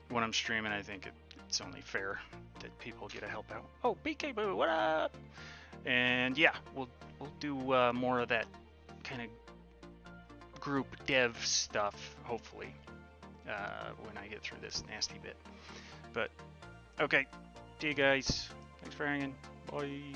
when I'm streaming, I think it's only fair that people get a help out. Oh, BK Boo, what up? And yeah, we'll do more of that kind of group dev stuff, hopefully, when I get through this nasty bit. But okay, see you guys. Thanks for hanging. Bye.